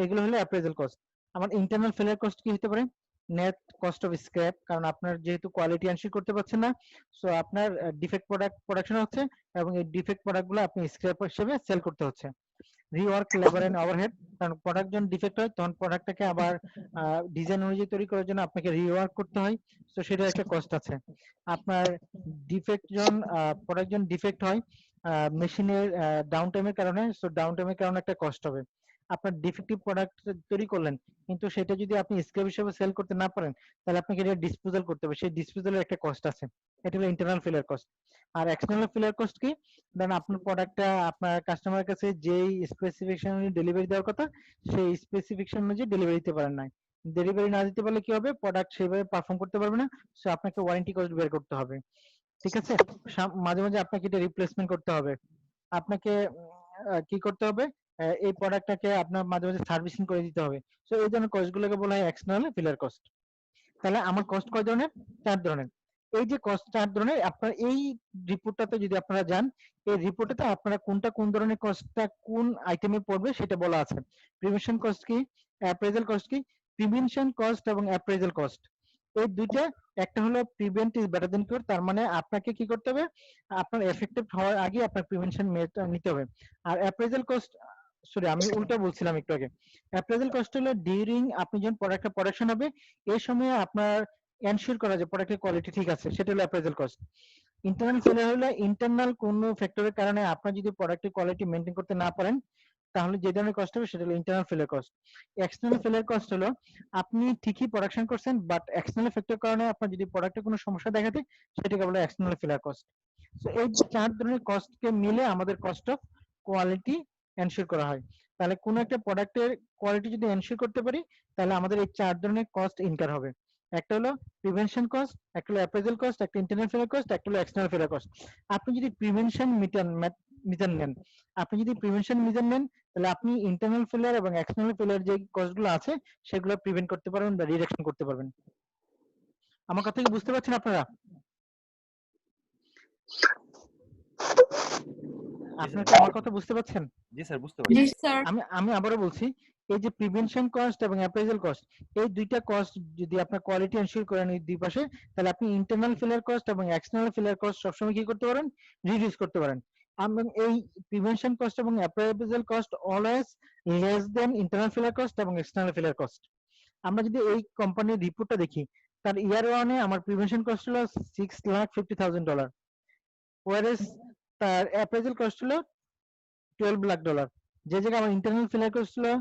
এগুলো হলো অ্যাপ্রেজাল কস্ট। আমার ইন্টারনাল ফেলিয়ার কস্ট কি হতে পারে? নেট কস্ট অফ স্ক্র্যাপ, কারণ আপনার যেহেতু কোয়ালিটি এনশিওর করতে পারছেন না, সো আপনার ডিফেক্ট প্রোডাক্ট প্রোডাকশন হচ্ছে এবং এই ডিফেক্ট প্রোডাক্টগুলো আপনি স্ক্র্যাপ হিসেবে সেল করতে হচ্ছে। রিওয়ার্ক লেবার এন্ড ওভারহেড, কারণ প্রোডাক্ট যখন ডিফেক্ট হয় তখন প্রোডাক্টটাকে আবার ডিজাইন অনুযায়ী তৈরি করার জন্য আপনাকে রিওয়ার্ক করতে হয়, তো সেটা একটা কস্ট আছে। আপনার ডিফেক্ট যখন প্রোডাক্ট যখন ডিফেক্ট হয় মেশিনের ডাউন টাইমের কারণে, সো ডাউন টাইমের কারণে একটা কস্ট হবে। আপনার ডিফেক্টিভ প্রোডাক্ট তৈরি করলেন কিন্তু সেটা যদি আপনি স্ক্র্যাপ হিসেবে সেল করতে না পারেন তাহলে আপনাকে এটা ডিসপোজাল করতে হবে, সেই ডিসপোজালের একটা কস্ট আছে, এটা হলো ইন্টারনাল ফেলিয়ার কস্ট। আর এক্সটার্নাল ফেলিয়ার কস্ট কি? দেন আপনার প্রোডাক্টটা আপনার কাস্টমারের কাছে যেই স্পেসিফিকেশন ডেলিভারি দেওয়ার কথা সেই স্পেসিফিকেশন অনুযায়ী ডেলিভারি দিতে পারেন না, ডেলিভারি না দিতে পারলে কি হবে? প্রোডাক্ট সেভাবে পারফর্ম করতে পারবে না, সো আপনাকে ওয়ারেন্টি কস্ট বের করতে হবে, ঠিক আছে। মাঝে মাঝে আপনাকে এটা রিপ্লেসমেন্ট করতে হবে, আপনাকে কি করতে হবে? এই প্রোডাক্টটাকে আপনার মাঝে মাঝে সার্ভিসিং করে দিতে হবে। সো এই ধরনের কস্টগুলোকে বলা হয় এক্সটার্নাল ফেলিয়ার কস্ট। তাহলে আমার কস্ট কয় ধরনের? 4 ধরনের। এই যে কস্ট 4 ধরনের, আপনার এই রিপোর্টটাতে যদি আপনারা যান, এই রিপোর্টটাতে আপনারা কোনটা কোন ধরনের কস্টটা কোন আইটেমে পড়বে সেটা বলা আছে। প্রিভেনশন কস্ট কি, অ্যাপ্রেজাল কস্ট কি। প্রিভেনশন কস্ট এবং অ্যাপ্রেজাল কস্ট এই দুইটা, একটা হলো প্রিভেন্ট ইজ বেটার দেন কিউর, তার মানে আপনাকে কি করতে হবে? আপনার এফেক্টিভ হওয়ার আগে আপনার প্রিভেনশন নিতে হবে। আর অ্যাপ্রেজাল কস্ট, সরি আমি উল্টা বলছিলাম একটু আগে। অ্যাপ্রেজাল কস্ট হলো ডিউরিং আপনি যখন প্রোডাক্টটা প্রোডাকশন হবে এই সময়ে আপনার এনশিওর করা যে প্রোডাক্টের কোয়ালিটি ঠিক আছে, সেটা হলো অ্যাপ্রেজাল কস্ট। ইন্টারনাল ফেলিয়ার হলো ইন্টারনাল কোনো ফ্যাক্টরের কারণে আপনার যদি প্রোডাক্টের কোয়ালিটি মেইনটেইন করতে না পারেন তাহলে যে ধরনের কস্ট হবে সেটা হলো internal failure cost. External failure cost হলো আপনি ঠিকই প্রোডাকশন করছেন বাট এক্সটার্নাল ফ্যাক্টরের কারণে আপনার যদি প্রোডাক্টে কোনো সমস্যা দেখা দেয় সেটাকে বলা হয় এক্সটার্নাল ফেলিয়ার কস্ট। সো এই 4 ধরনের কস্টকে মিলে আমাদের কস্ট অফ কোয়ালিটি এনশিওর করা হয়। তাহলে কোন একটা প্রোডাক্টের কোয়ালিটি যদি এনশিওর করতে পারি তাহলে আমাদের এই 4 ধরনের কস্ট ইনকার হবে। একটা হলো প্রিভেনশন কস্ট, একটা হলো অ্যাপ্রেজাল কস্ট, একটা ইন্টারনাল ফেলিয়ার কস্ট, একটা হলো এক্সটার্নাল ফেলিয়ার কস্ট। আপনি যদি প্রিভেনশন মিটার নেন, আপনি যদি প্রিভেনশন মিটার নেন তাহলে আপনি ইন্টারনাল ফেলিয়ার এবং এক্সটার্নাল ফেলিয়ার যে কস্টগুলো আছে সেগুলো প্রিভেন্ট করতে পারবেন বা রিডাকশন করতে পারবেন। আমার কথা কি বুঝতে পারছেন আপনারা? আপনারা কি আমার কথা বুঝতে পারছেন? জি স্যার, বুঝতে পারছি। জি স্যার। আমি আবারও বলছি, এই যে প্রিভেনশন কস্ট এবং অ্যাপ্রেজাল কস্ট এই দুইটা কস্ট যদি আপনার কোয়ালিটি এনশিওর করেন এই দুই পাশে, তাহলে আপনি ইন্টারনাল ফেলিয়ার কস্ট এবং এক্সটার্নাল ফেলিয়ার কস্ট সবসময় কি করতে পারেন? রিডিউস করতে পারেন। এবং এই প্রিভেনশন কস্ট এবং appraisal cost always less than internal failure cost এবং এক্সটার্নাল ফেলিয়ার কস্ট। আমরা যদি এই কোম্পানির রিপোর্টটা দেখি তার ইয়ার ওয়ানে আমার প্রিভেনশন কস্ট হলো $6,50,000, ওয়ারেস তার অ্যাপ্রেজাল কস্ট হলো $12 লাখ, যে জায়গায় আমার ইন্টারনাল ফেলিয়ার কস্ট হলো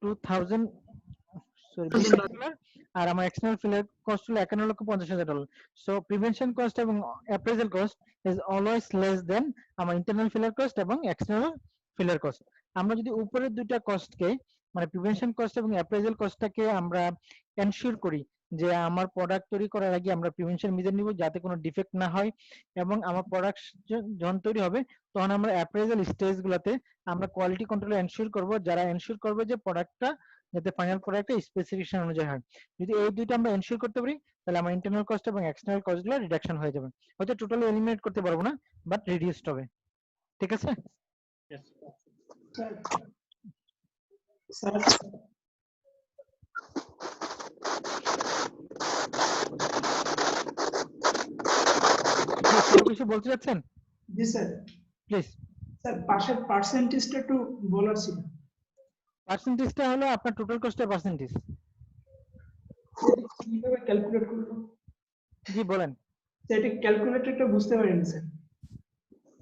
$20,000 আর আমার এক্সটার্নাল ফেলিয়ার কস্ট হলো $51,50,000। সো প্রিভেনশন কস্ট এবং appraisal cost is always less than আমার ইন্টারনাল ফেলিয়ার কস্ট এবং এক্সটার্নাল ফেলিয়ার কস্ট। আমরা যদি উপরের দুইটা কস্টকে মানে প্রিভেনশন কস্ট এবং অ্যাপ্রাইজাল কস্টটাকে আমরা এনশিওর করি যে আমার প্রোডাক্ট তৈরি করার আগে আমরা প্রিভেনশন মেজার নিব যাতে কোনো ডিফেক্ট না হয়, এবং আমার প্রোডাক্ট যখন তৈরি হবে তখন আমরা অ্যাপ্রাইজাল স্টেজগুলোতে আমরা কোয়ালিটি কন্ট্রোল এনশিওর করব, যারা এনশিওর করবে যে প্রোডাক্টটা যাতে ফাইনাল প্রোডাক্টে স্পেসিফিকেশন অনুযায়ী হয়। যদি এই দুইটা আমরা এনশিওর করতে পারি তাহলে আমার ইন্টারনাল কস্ট এবং এক্সটার্নাল কস্টগুলো রিডাকশন হয়ে যাবে। হয়তো টোটালি এলিমিনেট করতে পারবো না, বাট রিডিউসড হবে। ঠিক আছে? স্যার কিছু বলতে চাচ্ছেন? জি স্যার। প্লিজ স্যার পাশের পার্সেন্টেজটা একটু বলার ছিল। পার্সেন্টেজটা হলো আপনার টোটাল কস্টের পার্সেন্টেজ। কিভাবে ক্যালকুলেট করব? জি বলেন। সেটা ক্যালকুলেটরটা বুঝতে পারিনি স্যার।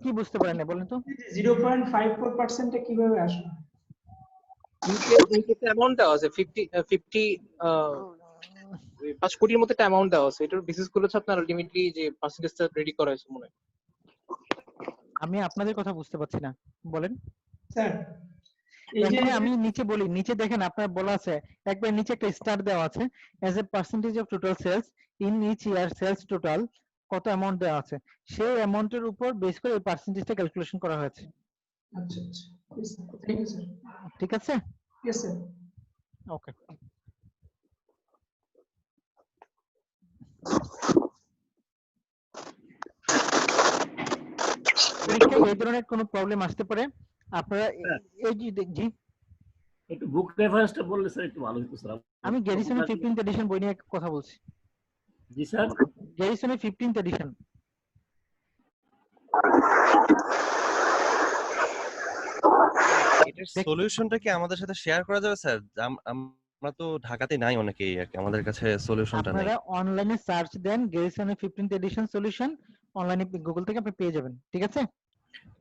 কি বুঝতে পারেন না বলেন তো? 0.54% এ কিভাবে আসবে? ইনকেস অ্যামাউন্ট দেওয়া আছে 5 কোটির মতো একটা অ্যামাউন্ট দেওয়া আছে, এটার বেসিস করে হচ্ছে আপনার আলটিমেটলি যে পার্সেন্টেজটা রেডি করা হয়েছে মনে হয়। আমি আপনাদের কথা বুঝতে পারছি না, বলেন। স্যার এই যে এখানে আমি নিচে বলি, নিচে দেখেন আপনার বলা আছে একবার নিচে একটা স্টার দেওয়া আছে as a percentage of total sales in each year sales total কত অ্যামাউন্ট দেওয়া আছে, সেই অ্যামাউন্টের উপর বেস করে এই পার্সেন্টেজটা ক্যালকুলেশন করা হয়েছে। আচ্ছা আচ্ছা, থ্যাংক ইউ স্যার। ঠিক আছে? Yes sir. ওকে। পরীক্ষায় এই ধরনের কোনো প্রবলেম আসতে পারে, আপনারা এই জি একটু বুক রেফারেন্সটা বললে স্যার একটু ভালো হতো স্যার। আমি গ্যারিসনের 15th এডিশন বই নিয়ে কথা বলছি। জি স্যার, গ্যারিসনের 15th এডিশন। এটার সলিউশনটা কি আমাদের সাথে শেয়ার করা যাবে স্যার? আমরা তো ঢাকাতে নাই অনেকেই, আর কি আমাদের কাছে সলিউশনটা নাই। আপনারা অনলাইনে সার্চ দেন গ্যারিসনের 15th এডিশন সলিউশন, অনলাইনে গুগল থেকে আপনি পেয়ে যাবেন। ঠিক আছে?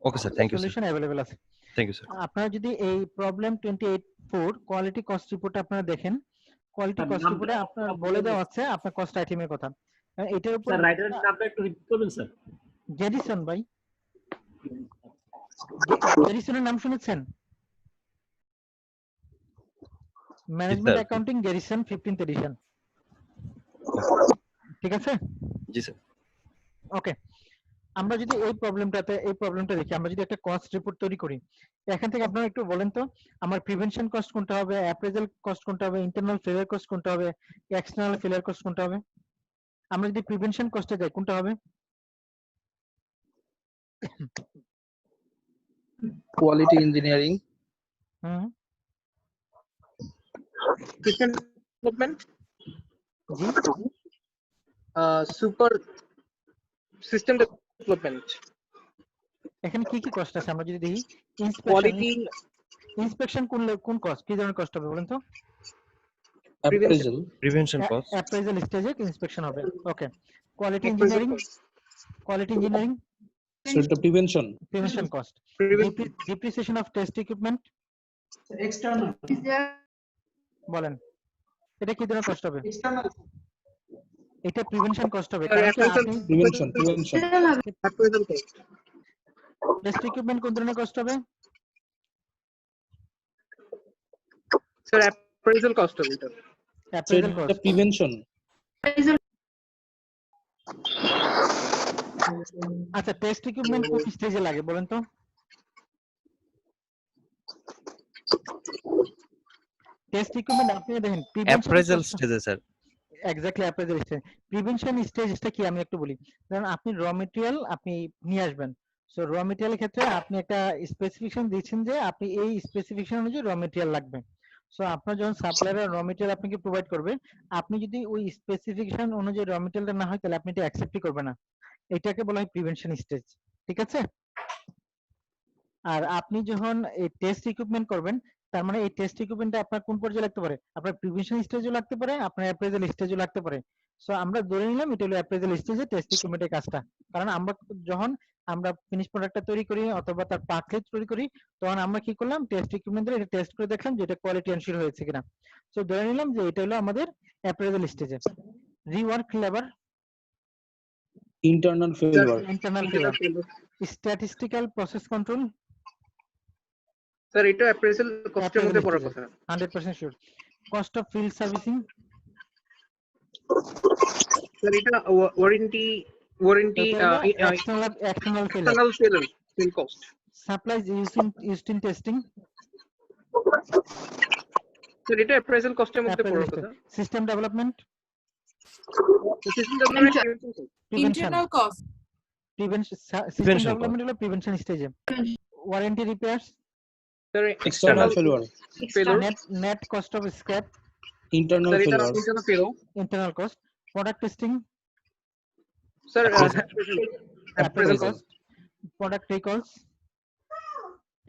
Okay sir, thank you sir. Solution available আছে। Thank you sir. আপনারা যদি এই প্রবলেম 28.4 কোয়ালিটি কস্ট রিপোর্ট আপনারা দেখেন, কোয়ালিটি কস্ট রিপোর্টে আপনার বলে দেওয়া আছে আপনার কস্ট আইটেমের কথা। এটার উপর স্যার রাইটারের নামটা একটু রিপিট করবেন স্যার। গ্যারিসন ভাই, গ্যারিসনের নাম শুনেছেন? Management accounting Garrison 15th edition. ঠিক আছে? জি স্যার। ওকে, আমরা যদি এই প্রবলেমটা দেখি, আমরা যদি একটা কস্ট রিপোর্ট তৈরি করি, এখান থেকে আপনারা একটু বলেন তো আমার প্রিভেনশন কস্ট কোনটা হবে, অ্যাপ্রেজাল কস্ট কোনটা হবে, ইন্টারনাল ফেলিয়ার কস্ট কোনটা হবে, এক্সটার্নাল ফেলিয়ার কস্ট কোনটা হবে? আমরা যদি প্রিভেনশন কস্টে যাই কোনটা হবে? কোয়ালিটি ইঞ্জিনিয়ারিং, হুম, সিস্টেম ডেভেলপমেন্ট, জি, সুপার সিস্টেম ডেভেলপমেন্ট। এখানে কি কি কস্ট আছে আমরা যদি দেখি? কোয়ালিটি ইন্সপেকশন কোন কস্ট, কি ধরনের কস্ট হবে বলেন তো? প্রিভেনশন কস্ট, অ্যাপ্রেজাল স্টেজে ইন্সপেকশন হবে। ওকে, কোয়ালিটি ইঞ্জিনিয়ারিং সেটা prevention cost, depreciation of test equipment external বলেন, এটা কি ধরনের কস্ট হবে? এক্সটার্নাল এটা প্রিভেনশন কস্ট হবে। প্রিভেনশন টেস্ট ইকুইপমেন্ট কোন ধরনের কস্ট হবে? স্যার অ্যাপ্রেজাল কস্ট হবে। এটা অ্যাপ্রেজাল কস্ট, প্রিভেনশন। আচ্ছা, টেস্ট ইকুইপমেন্ট কোন স্টেজে লাগে বলেন তো? টেস্ট ইকুইপমেন্ট আপনি দেখেন অ্যাপ্রেজাল স্টেজে sir. Exactly appraisal stage. Prevention স্টেজটা কি আমি একটু বলি। কারণ আপনি র মেটেরিয়াল আপনি নিয়ে আসবেন, সো র মেটেরিয়ালের ক্ষেত্রে আপনি একটা স্পেসিফিকেশন দিচ্ছেন যে আপনি এই স্পেসিফিকেশন অনুযায়ী র মেটেরিয়াল লাগবে। সো আপনার যখন সাপ্লায়ার র মেটেরিয়াল আপনাকে প্রোভাইড করবে, আপনি যদি ওই স্পেসিফিকেশন অনুযায়ী র মেটেরিয়ালটা না হয় তাহলে আপনি এটা অ্যাকসেপ্টই করবেন না। এটাকে বলা হয় প্রিভেনশন স্টেজ। ঠিক আছে? আর আপনি যখন এই টেস্ট ইকুইপমেন্ট করবেন, তার মানে এই টেস্ট ইকুইপমেন্টটা আপনার কোন পর্যায়ে লাগতে পারে? আপনার প্রিভেনশন স্টেজও লাগতে পারে, আপনার অ্যাপ্রেজাল স্টেজও লাগতে পারে। সো আমরা ধরে নিলাম এটা হলো অ্যাপ্রেজাল স্টেজে টেস্ট ইকুইপমেন্টের কাজটা। কারণ আমরা যখন আমরা ফিনিশ প্রোডাক্টটা তৈরি করি অথবা তার পার্টস তৈরি করি, তখন আমরা কি করলাম, টেস্ট ইকুইপমেন্ট দিয়ে এটা টেস্ট করে দেখলাম যে এটা কোয়ালিটি এনশিওর হয়েছে কিনা। সো ধরে নিলাম যে এটা হলো আমাদের অ্যাপ্রেজাল স্টেজে। Rework labour, internal failure, statistical process control, sir এটা অ্যাপ্রেজাল কস্টের মধ্যে পড়ার কথা 100% sure. Cost of field servicing, sir এটা warranty external sale cost. supplies used in testing, sir এটা অ্যাপ্রেজাল কস্টের মধ্যে পড়ার কথা। system development, system development, internal cost, system development হলো প্রিভেনশন স্টেজে। Warranty repairs, sir External failure. net cost of scrap, Internal sir এটা failure. Internal failure. internal cost, product testing, sir appraisal cost, product recalls,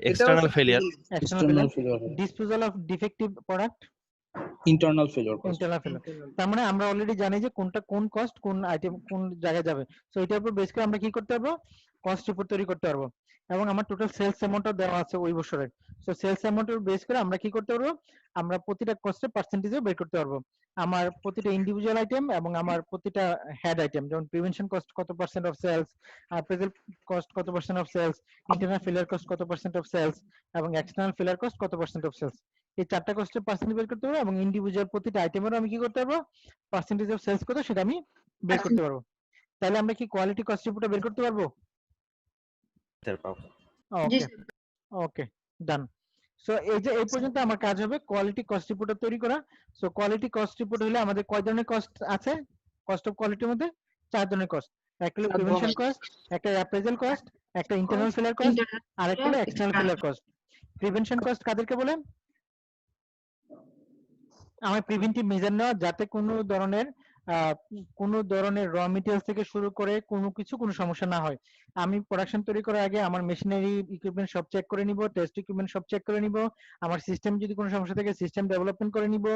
external failure, External failure. disposal of defective product, Internal failure cost. Internal failure. তার মানে আমরা already জানি যে কোনটা কোন cost কোন item কোন জায়গায় যাবে। সো এটার উপর বেস করে আমরা কি করতে পারবো, কস্ট রিপোর্ট তৈরি করতে পারবো। এবং আমার টোটাল সেলস অ্যামাউন্টও দেওয়া আছে ওই বছরের। সো সেলস অ্যামাউন্টের বেস করে আমরা কি করতে পারবো, আমরা প্রতিটা কস্টের পার্সেন্টেজও বের করতে পারবো। আমার প্রতিটা ইন্ডিভিজুয়াল আইটেম এবং আমার প্রতিটা হেড আইটেম, যেমন প্রিভেনশন কস্ট কত percent of sales, appraisal cost কত percent of sales, internal failure cost কত পার্সেন্ট অফ সেলস এবং এক্সটার্নাল ফেলিয়ার কস্ট কত পার্সেন্ট অফ সেলস। এই চারটা কস্টের পার্সেন্টেজ বের করতে পারবো এবং ইন্ডিভিজুয়াল প্রতিটা আইটেমেরও আমি কি করতে পারবো, পার্সেন্টেজ অফ সেলস কত সেটা আমি বের করতে পারবো। তাহলে আমরা কি কোয়ালিটি কস্ট রিপোর্টটা বের করতে পারবো? ওকে ওকে ডান। সো এই যে এই পর্যন্ত আমার কাজ হবে কোয়ালিটি কস্ট রিপোর্টটা তৈরি করা। সো কোয়ালিটি কস্ট রিপোর্ট হলে আমাদের কয় ধরনের কস্ট আছে? কস্ট অফ কোয়ালিটির মধ্যে 4 ধরনের কস্ট। একটা হলো প্রিভেনশন কস্ট, একটা অ্যাপ্রেজাল কস্ট, একটা ইন্টারনাল ফেলিয়ার কস্ট, আর একটা হলো external failure cost. Prevention cost কাদেরকে বলে? আমার প্রিভেন্টিভ মেজার নেওয়া, যাতে কোনো ধরনের র মেটেরিয়ালস থেকে শুরু করে কোনো কিছু কোনো সমস্যা না হয়। আমি প্রোডাকশন তৈরি করার আগে আমার মেশিনারি ইকুইপমেন্ট সব চেক করে নিব, টেস্ট ইকুইপমেন্ট সব চেক করে নিব, আমার সিস্টেম যদি কোনো সমস্যা থাকে সিস্টেম ডেভেলপমেন্ট করে নিব,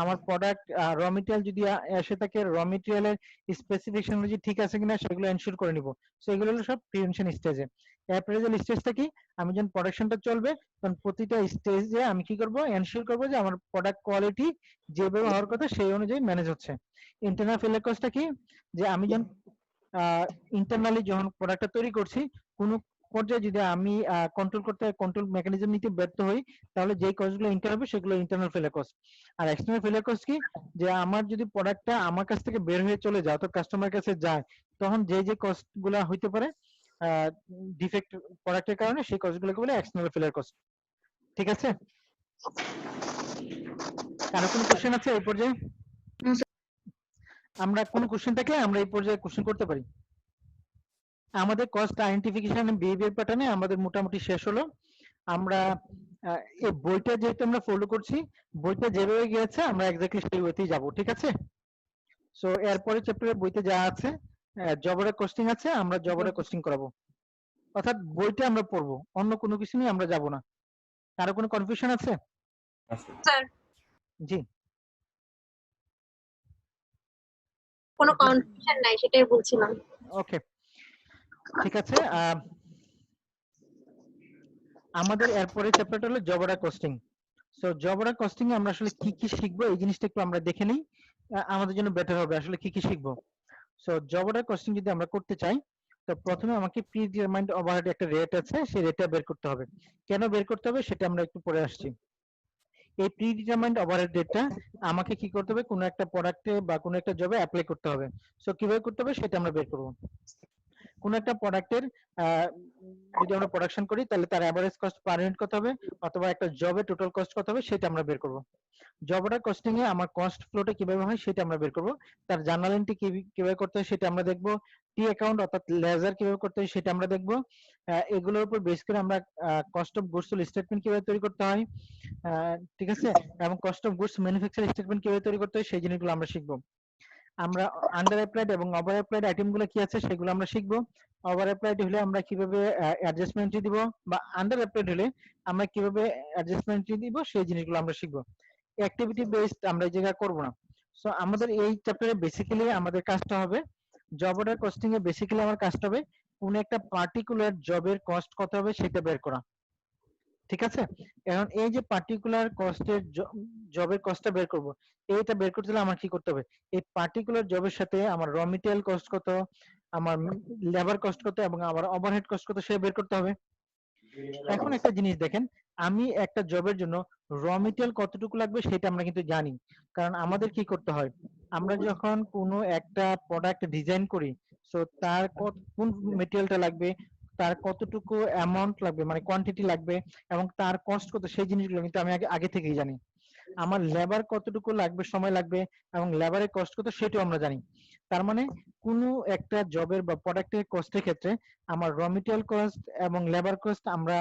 আমার প্রোডাক্ট র মেটেরিয়াল যদি এসে থাকে র মেটেরিয়ালের স্পেসিফিকেশন অনুযায়ী ঠিক আছে কিনা সেগুলো এনশিওর করে নিব। সো এগুলো হলো সব প্রিভেনশন স্টেজে। অ্যাপ্রেজাল স্টেজটা কি? আমি যখন প্রোডাকশনটা চলবে তখন প্রতিটা স্টেজে আমি কি করব, এনশিওর করব যে আমার প্রোডাক্ট কোয়ালিটি যেভাবে হওয়ার কথা সেই অনুযায়ী ম্যানেজ হচ্ছে। ইন্টারনাল ফেলিয়ার কস্টটা কি? যে আমি যখন ইন্টারনালি যখন প্রোডাক্টটা তৈরি করছি কোনো পর্যায়ে যদি আমি কন্ট্রোল মেকানিজম নিতে ব্যর্থ হই তাহলে যেই কস্টগুলো ইনকার হবে সেগুলো ইন্টারনাল ফেলিয়ার কস্ট। আর এক্সটার্নাল ফেলিয়ার কস্ট কি? যে আমার যদি প্রোডাক্টটা আমার কাছ থেকে বের হয়ে চলে যায় অথবা কাস্টমার কাছে যায় তখন যে কস্টগুলো হইতে পারে ডিফেক্ট প্রোডাক্টের কারণে সেই কস্টগুলোকে বলে এক্সটার্নাল ফেলিয়ার কস্ট। ঠিক আছে? কারো কোনো কোশ্চেন আছে এই পর্যায়ে? আমরা কোন কোশ্চেন থাকলে আমরা এই পর্যায়ে কোশ্চেন করতে পারি। আমাদের কস্ট আইডেন্টিফিকেশন এন্ড বিহেভিয়ার প্যাটার্নে আমাদের মোটামুটি শেষ হলো। আমরা এই বইটা যেহেতু আমরা ফলো করছি, বইটা যেভাবে গিয়েছে আমরা এক্স্যাক্টলি সেই ওয়েতেই যাব। ঠিক আছে? সো এরপরে চ্যাপ্টারের বইতে যা আছে জবরে কস্টিং আছে, আমরা জবরে কস্টিং করাবো। অর্থাৎ বইটা আমরা পড়বো, অন্য কোনো কিছু নিয়ে আমরা যাব না। কারো কোনো কনফিউশন আছে? স্যার জি, কোনো কনফিউশন নাই, সেটাই বলছিলাম। ওকে ঠিক আছে। আমাদের এরপরে চ্যাপ্টারটা হলো জবরা কস্টিং। সো জবরা কস্টিং এ আমরা আসলে কি কি শিখবো এই জিনিসটা একটু আমরা দেখে নিই, আমাদের জন্য বেটার হবে আসলে কি কি শিখবো। সো জবরা কস্টিং যদি আমরা করতে চাই তো প্রথমে আমাকে প্রি ডিটারমাইন্ড ওভারহেড একটা রেট আছে, সেই রেটটা বের করতে হবে। কেন বের করতে হবে সেটা আমরা একটু পরে আসছি। এই প্রি ডিটারমাইন্ড ওভারহেড রেটটা আমাকে কি করতে হবে, কোনো একটা প্রোডাক্টে বা কোনো একটা জবে অ্যাপ্লাই করতে হবে। সো কিভাবে করতে হবে সেটা আমরা বের করব। কোন একটা প্রোডাক্টের যদি আমরা প্রোডাকশন করি তাহলে তার এভারেজ কস্ট পার ইউনিট কত হবে অথবা একটা জবে টোটাল কস্ট কত হবে সেটা আমরা বের করব। জবরা কস্টিং এ আমার কস্ট ফ্লোটা কিভাবে হয় সেটা আমরা বের করব। তার জার্নাল এন্ট্রি কিভাবে করতে হয় সেটা আমরা দেখব। টি অ্যাকাউন্ট অর্থাৎ লেজার কিভাবে করতে হয় সেটা আমরা দেখব। এগুলোর উপর বেস করে আমরা cost of goods sold statement কিভাবে তৈরি করতে হয়, ঠিক আছে, এবং cost of goods manufacture statement কিভাবে তৈরি করতে হয় সেই জিনিসগুলো আমরা শিখব। আমরা আন্ডার অ্যাপ্লাইড এবং ওভার অ্যাপ্লাইড আইটেমগুলো কি আছে সেগুলো আমরা শিখব। ওভার অ্যাপ্লাইড হলে আমরা কিভাবে অ্যাডজাস্টমেন্ট দিব, বা আন্ডার অ্যাপ্লাইড হলে আমরা কিভাবে অ্যাডজাস্টমেন্ট দিব সেই জিনিসগুলো আমরা শিখব। অ্যাক্টিভিটি বেসড আমরা এই জায়গা করব না। সো আমাদের এই চ্যাপ্টারে বেসিক্যালি আমাদের কাজটা হবে জব অর্ডার কস্টিং এ বেসিক্যালি আমার কাজটা হবে কোন একটা পার্টিকুলার জবের কস্ট কত হবে সেটা বের করা। ঠিক আছে? এখন এই যে পার্টিকুলার কস্টের জবের কস্টটা বের করব, এইটা বের করতে হলে আমার কি করতে হবে, এই পার্টিকুলার জবের সাথে আমার র মেটেরিয়াল কস্ট কত, আমার লেবার কস্ট কত এবং আমার ওভারহেড কস্ট কত সে বের করতে হবে। এখন একটা জিনিস দেখেন, আমি একটা জবের জন্য র মেটেরিয়াল কতটুকু লাগবে সেটা আমরা কিন্তু জানি, কারণ আমাদের কি করতে হয়, আমরা যখন কোনো একটা প্রোডাক্ট ডিজাইন করি, সো তার কোন মেটেরিয়ালটা লাগবে, তার কতটুকু অ্যামাউন্ট লাগবে মানে কোয়ান্টিটি লাগবে, এবং তার কস্ট কত, সেই জিনিসগুলো কিন্তু আমি আগে থেকেই জানি। আমার লেবার কতটুকু লাগবে, সময় লাগবে, এবং লেবারের কস্ট কত সেটাও আমরা জানি। তার মানে কোনো একটা জবের বা প্রোডাক্টের কস্টের ক্ষেত্রে আমার র মেটেরিয়াল কস্ট এবং লেবার কস্ট আমরা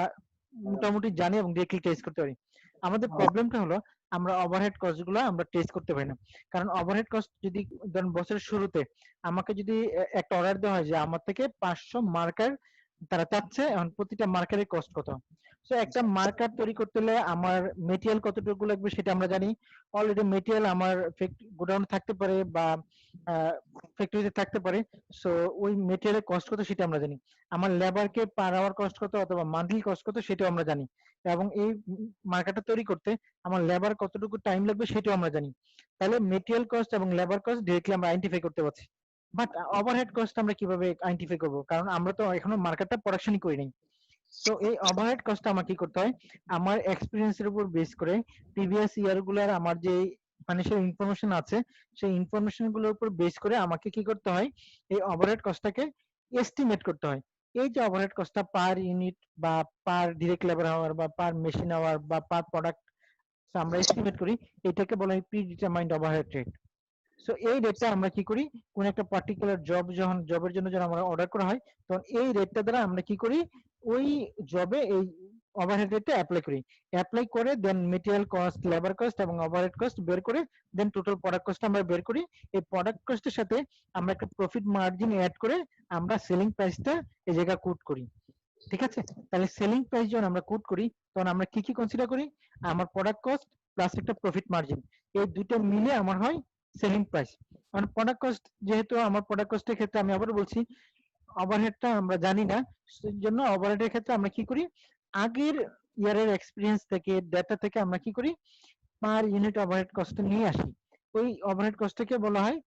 মোটামুটি জানি এবং ডিরেক্টলি টেস্ট করতে পারি। আমাদের প্রবলেমটা হলো আমরা ওভারহেড কস্ট গুলো আমরা টেস্ট করতে পারি না, কারণ ওভারহেড কস্ট যদি ধরুন বছরের শুরুতে আমাকে যদি একটা অর্ডার দেওয়া হয় যে আমার থেকে 500 মার্কার তারা চাচ্ছে, এখন প্রতিটা মার্কারের কস্ট কত, সো একটা মার্কার তৈরি করতে হলে আমার মেটেরিয়াল কতটুকু লাগবে সেটা আমরা জানি। অলরেডি মেটেরিয়াল আমার গোডাউনে থাকতে পারে বা ফ্যাক্টরিতে থাকতে পারে, সো ওই মেটেরিয়ালের কস্ট কত সেটা আমরা জানি। আমার লেবারকে পার আওয়ার কস্ট কত অথবা মান্থলি কস্ট কত সেটাও আমরা জানি, এবং এই মার্কারটা তৈরি করতে আমার লেবার কতটুকু টাইম লাগবে সেটাও আমরা জানি। তাহলে মেটেরিয়াল কস্ট এবং লেবার কস্ট ডিরেক্টলি আমরা আইডেন্টিফাই করতে পারছি, বাট ওভারহেড কস্ট আমরা কিভাবে আইডেন্টিফাই করব, কারণ আমরা তো এখনো মার্কেটটা প্রোডাকশনই করি নাই। সো এই ওভারহেড কস্ট আমার কি করতে হয়, আমার এক্সপেরিয়েন্সের উপর বেস করে প্রিভিয়াস ইয়ার গুলার আমার যে ফাইন্যান্সিয়াল ইনফরমেশন আছে সেই ইনফরমেশন গুলোর উপর বেস করে আমাকে কি করতে হয়, এই ওভারহেড কস্টটাকে এস্টিমেট করতে হয়। এই যে ওভারহেড কস্টটা পার ইউনিট বা পার ডিরেক্ট লেবার আওয়ার বা পার মেশিন আওয়ার বা পার প্রোডাক্ট আমরা এস্টিমেট করি, এটাকে বলা হয় pre determined overhead rate. So এই রেটটা আমরা কি করি, কোন একটা পার্টিকুলার জবের জন্য যখন আমরা অর্ডার করা হয় তখন এই রেটটা দ্বারা আমরা কি করি, ওই জবে এই ওভারহেড রেটটা অ্যাপ্লাই করে দেন মেটেরিয়াল কস্ট, লেবার কস্ট এবং ওভারহেড কস্ট বের করে দেন টোটাল প্রোডাক্ট কস্ট আমরা বের করি। এই প্রোডাক্ট কস্টের সাথে আমরা একটা প্রফিট মার্জিন অ্যাড করে আমরা সেলিং প্রাইসটা এই জায়গায় কোট করি। ঠিক আছে, তাহলে সেলিং প্রাইস যখন আমরা কোট করি তখন আমরা কি কি কনসিডার করি, আমার প্রোডাক্ট কস্ট প্লাস একটা প্রফিট মার্জিন, এই দুটো মিলে আমার হয় সেলিং প্রাইস। মানে প্রোডাক্ট কস্ট, যেহেতু আমার প্রোডাক্ট কস্টের ক্ষেত্রে আমি আবার বলছি ওভারহেডটা আমরা জানি না, সেজন্য ওভারহেডের ক্ষেত্রে আমরা কি করি, আগের ইয়ারের এক্সপেরিয়েন্স থেকে ডেটা থেকে আমরা কি করি, পার ইউনিট ওভারহেড কস্ট নিয়ে আসি। ওই ওভারহেড কস্টকে বলা হয়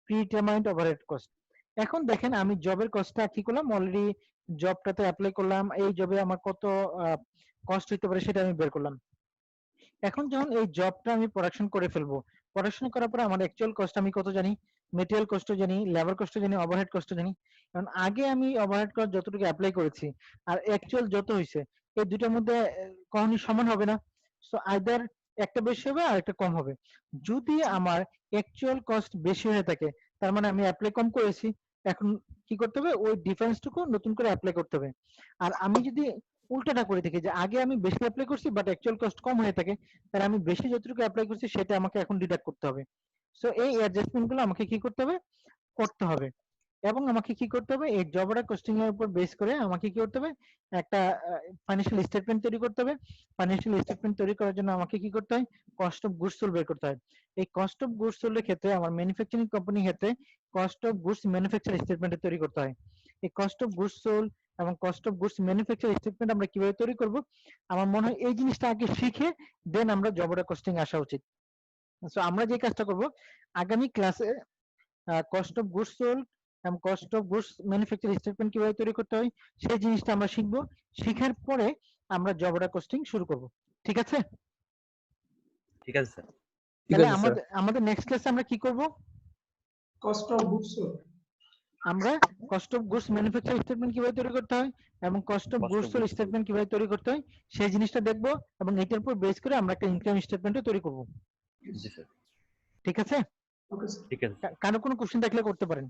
প্রি ডিটারমাইন্ড ওভারহেড কস্ট। এখন দেখেন আমি জবের কস্টটা কি করলাম, অলরেডি জবটাতে অ্যাপ্লাই করলাম, এই জবে আমার কত কস্ট হইতে পারে সেটা আমি বের করলাম। এখন যখন এই জবটা আমি প্রোডাকশন করে ফেলবো, প্রোডাকশন করার পরে আমার অ্যাকচুয়াল কস্ট আমি কত জানি, মেটেরিয়াল কস্ট জানি, লেবার কস্ট জানি, ওভারহেড কস্ট জানি। কারণ আগে আমি ওভারহেড কস্ট যতটুকু অ্যাপ্লাই করেছি আর অ্যাকচুয়াল যত হয়েছে এই দুটোর মধ্যে কখনোই সমান হবে না, সো আইদার একটা বেশি হবে আর একটা কম হবে। যদি আমার অ্যাকচুয়াল কস্ট বেশি হয়ে থাকে তার মানে আমি অ্যাপ্লাই কম করেছি, এখন কি করতে হবে, ওই ডিফারেন্সটুকু নতুন করে অ্যাপ্লাই করতে হবে। আর আমি যদি উল্টাটা করে থাকি যে আগে আমি বেশি অ্যাপ্লাই করছি বাট অ্যাকচুয়াল কস্ট কম হয়ে থাকে, তাহলে আমি বেশি যতটুকু অ্যাপ্লাই করছি সেটা আমাকে এখন ডিডাক্ট করতে হবে। সো এই অ্যাডজাস্টমেন্ট গুলো আমাকে কি করতে হবে, করতে হবে। এবং আমাকে কি করতে হবে, এই জব অর্ডার কস্টিং এর উপর বেস করে আমাকে কি করতে হবে, একটা ফাইন্যান্সিয়াল স্টেটমেন্ট তৈরি করতে হবে। ফাইন্যান্সিয়াল স্টেটমেন্ট তৈরি করার জন্য আমাকে কি করতে হয়, কস্ট অফ গুডস সোল্ড বের করতে হয়। এই কস্ট অফ গুডস সোল্ড এর ক্ষেত্রে আমার ম্যানুফ্যাকচারিং কোম্পানির ক্ষেত্রে cost of goods manufacture statement তৈরি করতে হয়। এই কস্ট অফ গুডস সোল্ড এবং cost of goods manufacture statement আমরা কিভাবে তৈরি করব, আমার মনে হয় এই জিনিসটা আগে শিখে দেন আমরা জব অর্ডার কস্টিং আসা উচিত। সো আমরা যে কাজটা করব, আগামী ক্লাসে কস্ট অফ গুডস সোল্ড এবং cost of goods manufacture statement কিভাবে তৈরি করতে হয় সেই জিনিসটা আমরা শিখবো। শেখার পরে আমরা জব অর্ডার কস্টিং শুরু করব। ঠিক আছে? ঠিক আছে স্যার। তাহলে আমাদের নেক্সট ক্লাসে আমরা কি করব, কস্ট অফ গুডস সোল্ড, আমরা cost of goods manufacture statement কিভাবে তৈরি করতে হয় এবং cost of goods sold statement কিভাবে তৈরি করতে হয় সেই জিনিসটা দেখবো, এবং এটার উপর বেস করে আমরা একটা ইনকাম স্টেটমেন্টও তৈরি করব। জি স্যার। ঠিক আছে? Okay sir. ঠিক আছে। কারো কোনো কোশ্চেন থাকলে করতে পারেন।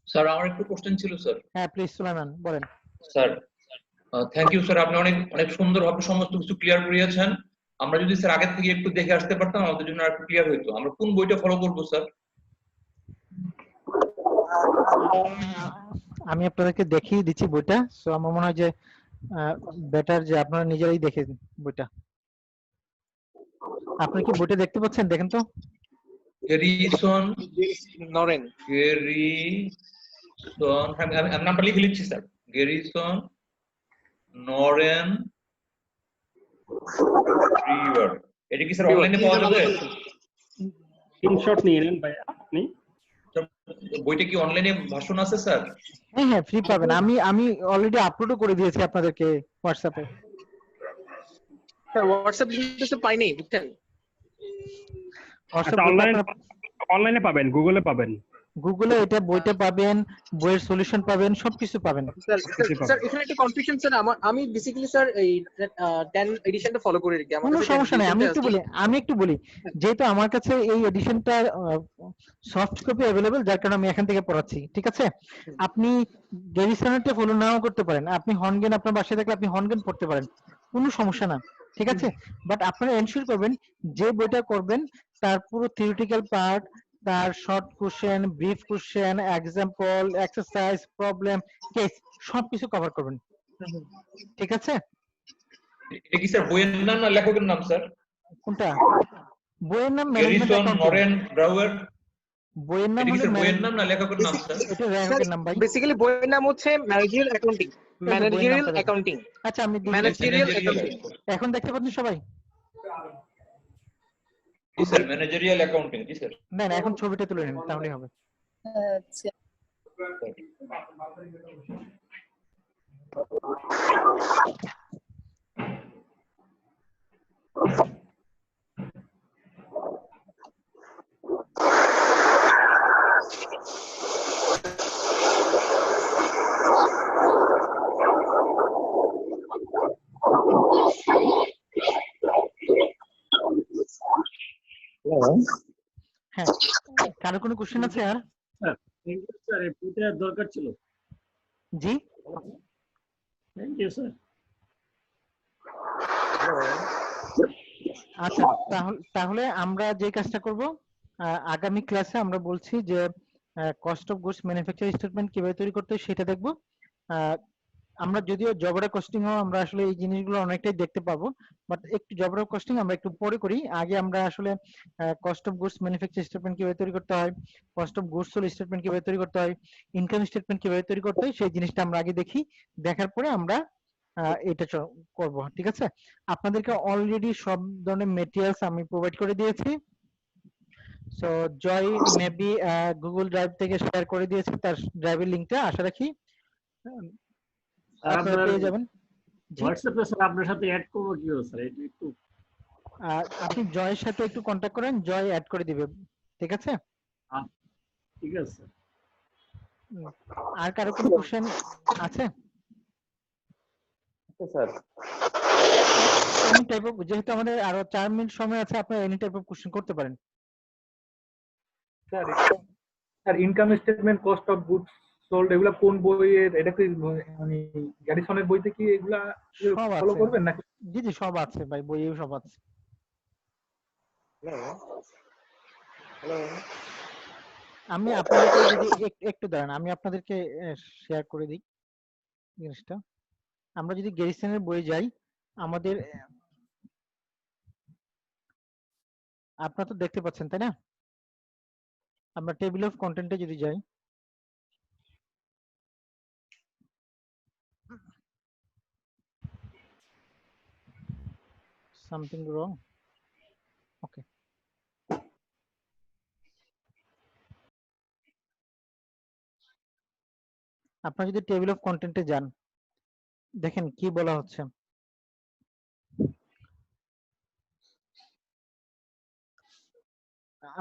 স্যার আমার একটু কোশ্চেন ছিল স্যার। হ্যাঁ প্লিজ সুলাইমান বলেন। স্যার থ্যাংক ইউ স্যার, আপনি অনেক অনেক সুন্দরভাবে সমস্ত কিছু ক্লিয়ার করিয়েছেন। আমরা যদি স্যার আগে থেকে একটু দেখে আসতে পারতাম আমাদের জন্য আরেকটু ক্লিয়ার হইতো। আমরা কোন বইটা ফলো করব স্যার? আমি আপনাদেরকে দেখিয়ে দিচ্ছি বইটা, সো আমার মনে হয় যে বেটার যে আপনারা নিজেরাই দেখে বইটা। আপনি কি বইটা দেখতে পাচ্ছেন? দেখেন তো। গেরিসন নরেন, গেরিসন, আমি নামটা লিখে নিচ্ছি স্যার। গেরিসন নরেন রিভার, এটা কি স্যার অনলাইনে পাওয়া যাবে? স্ক্রিনশট নিয়ে নেন ভাই আপনি। বইটা কি অনলাইনে ভার্সন আছে স্যার? হ্যাঁ হ্যাঁ ফ্রি পাবেন, আমি অলরেডি আপলোডও করে দিয়েছি আপনাদেরকে হোয়াটসঅ্যাপে। স্যার হোয়াটসঅ্যাপ লিখতেছে পাই নাই বুঝছেন। হোয়াটসঅ্যাপ অনলাইনে পাবেন, গুগলে পাবেন। গুগলে এটা বইটা পাবেন, বইয়ের সলিউশন পাবেন, সবকিছু পাবেন। স্যার এখানে একটা কনফিউশন স্যার, আমি বেসিক্যালি স্যার এই 10 এডিশনটা ফলো করে রেখে আমার কোনো কাছে সমস্যা নেই, আমি একটু edition-টা বলি যেহেতু আমার কাছে এই এডিশনটা সফট কপি অ্যাভেলেবল, যার কারণে আমি এখান থেকে পড়াচ্ছি, ঠিক আছে? আপনি গ্যারিসনেরটা ফলো নাও করতে পারেন, আপনি হর্নগেন আপনার বাসায় থাকলে আপনি হর্নগেন পড়তে পারেন, কোনো সমস্যা না, ঠিক আছে? বাট আপনারা এনশিওর করবেন যে বইটা করবেন তার পুরো থিওরিটিক্যাল পার্ট, তার short question, brief question, example, exercise, problem, case সবকিছু কভার করবেন, ঠিক আছে? এটা কি স্যার বইয়ের নাম না লেখকের নাম স্যার? কোনটা? বইয়ের নাম গ্যারিসন নরেন ব্রাউয়ার। বইয়ের নাম এটা কি হলো স্যার বইয়ের নাম না লেখকের নাম স্যার? এটা লেখকের নাম ভাই। বেসিক্যালি বইয়ের নাম হচ্ছে ম্যানেজারিয়াল অ্যাকাউন্টিং। Managerial accounting. আচ্ছা আমি ম্যানেজারিয়াল অ্যাকাউন্টিং এখন দেখতে পাচ্ছেন সবাই? জি স্যার ম্যানেজারিয়াল অ্যাকাউন্টিং। জি স্যার। না না এখন ছবিটা তুলে নিন তাহলেই হবে। আচ্ছা হ্যাঁ, কারো কোনো কোশ্চেন আছে আর? স্যার এই বইটার দরকার ছিল। জি থ্যাংক ইউ স্যার। আচ্ছা তাহলে আমরা যে কাজটা করব, আগামী ক্লাসে আমরা বলছি যে cost of goods manufacture statement কিভাবে তৈরি করতে হয় সেটা দেখব। আমরা যদিও জবরা কস্টিং আমরা আসলে এই জিনিসগুলো অনেকটাই দেখতে পাবো, বাট একটু জবরা কস্টিং আমরা একটু পরে করি। আগে আমরা আসলে cost of goods manufacture statement কিভাবে তৈরি করতে হয়, cost of goods sold statement কিভাবে তৈরি করতে হয়, ইনকাম স্টেটমেন্ট কিভাবে তৈরি করতে হয় সেই জিনিসটা আমরা আগে দেখি, দেখার পরে আমরা এটা করব, ঠিক আছে? আপনাদেরকে অলরেডি সব ধরনের মেটেরিয়ালস আমি প্রোভাইড করে দিয়েছি। সো জয় মেবি গুগল ড্রাইভ থেকে শেয়ার করে দিয়েছি তার ড্রাইভের লিংকটা, আশা রাখি আপনারা পেয়ে যাবেন। হোয়াটসঅ্যাপে স্যার আপনার সাথে অ্যাড করব কিভাবে স্যার এটা একটু আপনি জয়ের সাথে একটু কন্টাক্ট করেন, জয় অ্যাড করে দিবে, ঠিক আছে? ঠিক আছে। আর কারো কোনো কোশ্চেন আছে? স্যার এনি টাইপ অফ, যেহেতু আমাদের আরো 4 মিনিট সময় আছে, আপনারা এনি টাইপ অফ কোশ্চেন করতে পারেন। Sir income statement, cost of goods sold এগুলা কোন বইয়ের? এটা কি মানে গ্যারিসনের বইতে কি এগুলা ফলো করবেন নাকি? জি জি সব আছে ভাই, বইয়েও সব আছে। আমি আপনাদেরকে যদি একটু দাঁড়ান, আমি আপনাদেরকে শেয়ার করে দিই জিনিসটা। আমরা যদি গ্যারিসনের বই যাই, আমাদের আপনারা তো দেখতে পাচ্ছেন তাই না? আমরা টেবিল অফ কন্টেন্টে যদি যাই, something wrong, okay, আপনারা যদি টেবিল অফ কন্টেন্টে যান, দেখেন কি বলা হচ্ছে।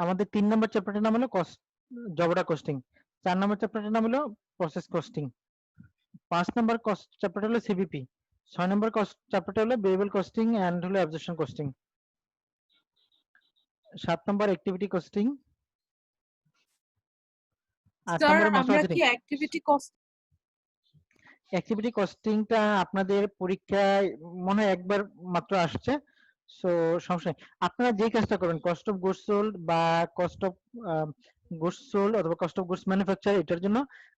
আমাদের 3 নম্বর চ্যাপ্টারের নাম হলো জবরা কস্টিং, 4 নম্বর চ্যাপ্টারের নাম হলো প্রসেস কস্টিং, 5 নম্বর চ্যাপ্টার হলো সিবিপি, 6 নম্বর চ্যাপ্টারটা হলো ভেরিয়েবল কস্টিং এন্ড হলো অ্যাবজর্পশন কস্টিং, 7 নম্বর অ্যাক্টিভিটি কস্টিং, 8 নম্বর মাস্টার অ্যাক্টিভিটি কস্টিংটা আপনাদের পরীক্ষায় মনে হয় একবার মাত্র আসছে, সো সমস্যা নেই। আপনারা যে কাজটা করবেন কস্ট অফ গুডস সোল্ড বা কস্ট অফ গুডস সোল্ড অথবা কস্ট অফ গুডস ম্যানুফ্যাকচার, এটার জন্য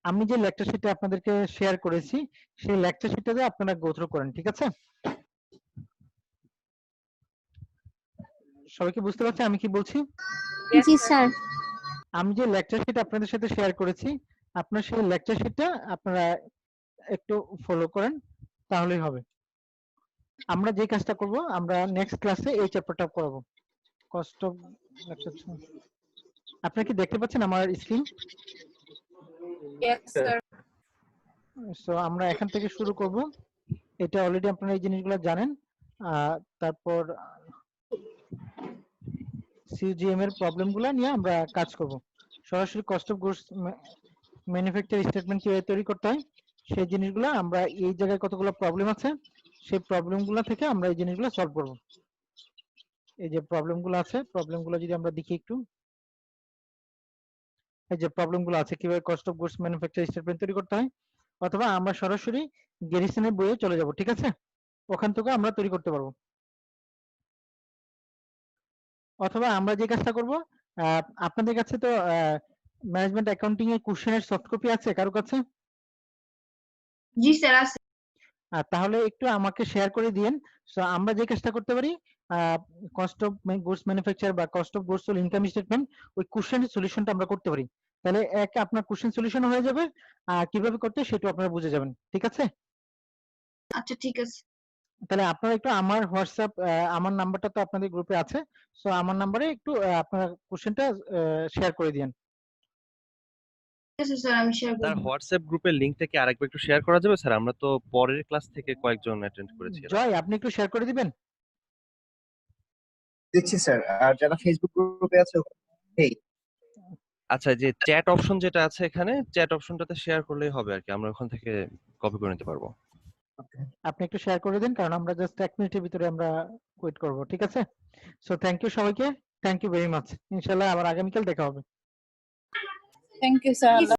আমি যে লেকচার শিটটা আপনাদেরকে শেয়ার করেছি সেই লেকচার শিটটাতে আপনারা গো থ্রু করেন, ঠিক আছে? সবাই কি বুঝতে পারছেন আমি কি বলছি? জি স্যার। আমি যে লেকচার শিট আপনাদের সাথে শেয়ার করেছি, আপনারা সেই লেকচার শিটটা আপনারা একটু ফলো করেন তাহলেই হবে। আমরা যে কাজটা করব, আমরা নেক্সট ক্লাসে এই চ্যাপ্টারটা পড়াবো, কস্ট অফ। আপনারা কি দেখতে পাচ্ছেন আমার স্ক্রিন? Yes sir. সো আমরা এখান থেকে শুরু করব। এটা অলরেডি আপনারা এই জিনিসগুলো জানেন। তারপর সিজিএম এর প্রবলেমগুলো নিয়ে আমরা কাজ করব। সরাসরি cost of goods manufacture statement কিভাবে তৈরি করতে হয় সেই জিনিসগুলো আমরা এই জায়গায় কতগুলো প্রবলেম আছে সেই প্রবলেমগুলো থেকে আমরা এই জিনিসগুলো সলভ করব। এই যে প্রবলেমগুলো আছে প্রবলেমগুলো যদি আমরা দেখি একটু, এই যে প্রবলেমগুলো আছে কিভাবে cost of goods manufacture statement তৈরি করতে হয়, অথবা আমরা সরাসরি গ্যারিসনের বইয়ে চলে যাব, ঠিক আছে? ওখান থেকে আমরা তৈরি করতে পারবো। অথবা আমরা যে কাজটা করব, আপনাদের কাছে তো ম্যানেজমেন্ট অ্যাকাউন্টিং এর কোশ্চেনের সফট কপি আছে কারো কাছে? জি স্যার আছে। তাহলে একটু আমাকে শেয়ার করে দিয়েন। সো আমরা যে কাজটা করতে পারি, কস্ট অফ গুডস ম্যানুফ্যাকচার বা cost of goods sold income statement ওই কোশ্চেনের সলিউশনটা আমরা করতে পারি। তাহলে এক আপনার কোশ্চেন সলিউশন হয়ে যাবে, আর কিভাবে করতে সেটা আপনারা বুঝে যাবেন, ঠিক আছে? আচ্ছা ঠিক আছে। তাহলে আপনারা একটু আমার হোয়াটসঅ্যাপ, আমার নাম্বারটা তো আপনাদের গ্রুপে আছে, সো আমার নাম্বারে একটু আপনারা কোশ্চেনটা শেয়ার করে দিয়েন। ঠিক আছে স্যার, আমি শেয়ার স্যার করব। হোয়াটসঅ্যাপ গ্রুপের লিংকটা কি আরেকবার একটু শেয়ার করা যাবে স্যার? আমরা তো পরের ক্লাস থেকে কয়েকজন অ্যাটেন্ড করেছি। জয়, আপনি একটু শেয়ার করে দিবেন। দেখছি স্যার, আর যারা ফেসবুক গ্রুপে আছে এই আচ্ছা, যে চ্যাট অপশন যেটা আছে এখানে, চ্যাট অপশনটাতে শেয়ার করলেই হবে আর কি, আমরা ওখান থেকে কপি করে নিতে পারবো। আপনি একটু শেয়ার করে দিন, কারণ আমরা জাস্ট 1 মিনিটের ভিতরে আমরা ওয়েট করব, ঠিক আছে? সো থ্যাংক ইউ সবাইকে, থ্যাংক ইউ ভেরি মাচ। ইনশাআল্লাহ আবার আগামীকাল দেখা হবে। Thank you sir.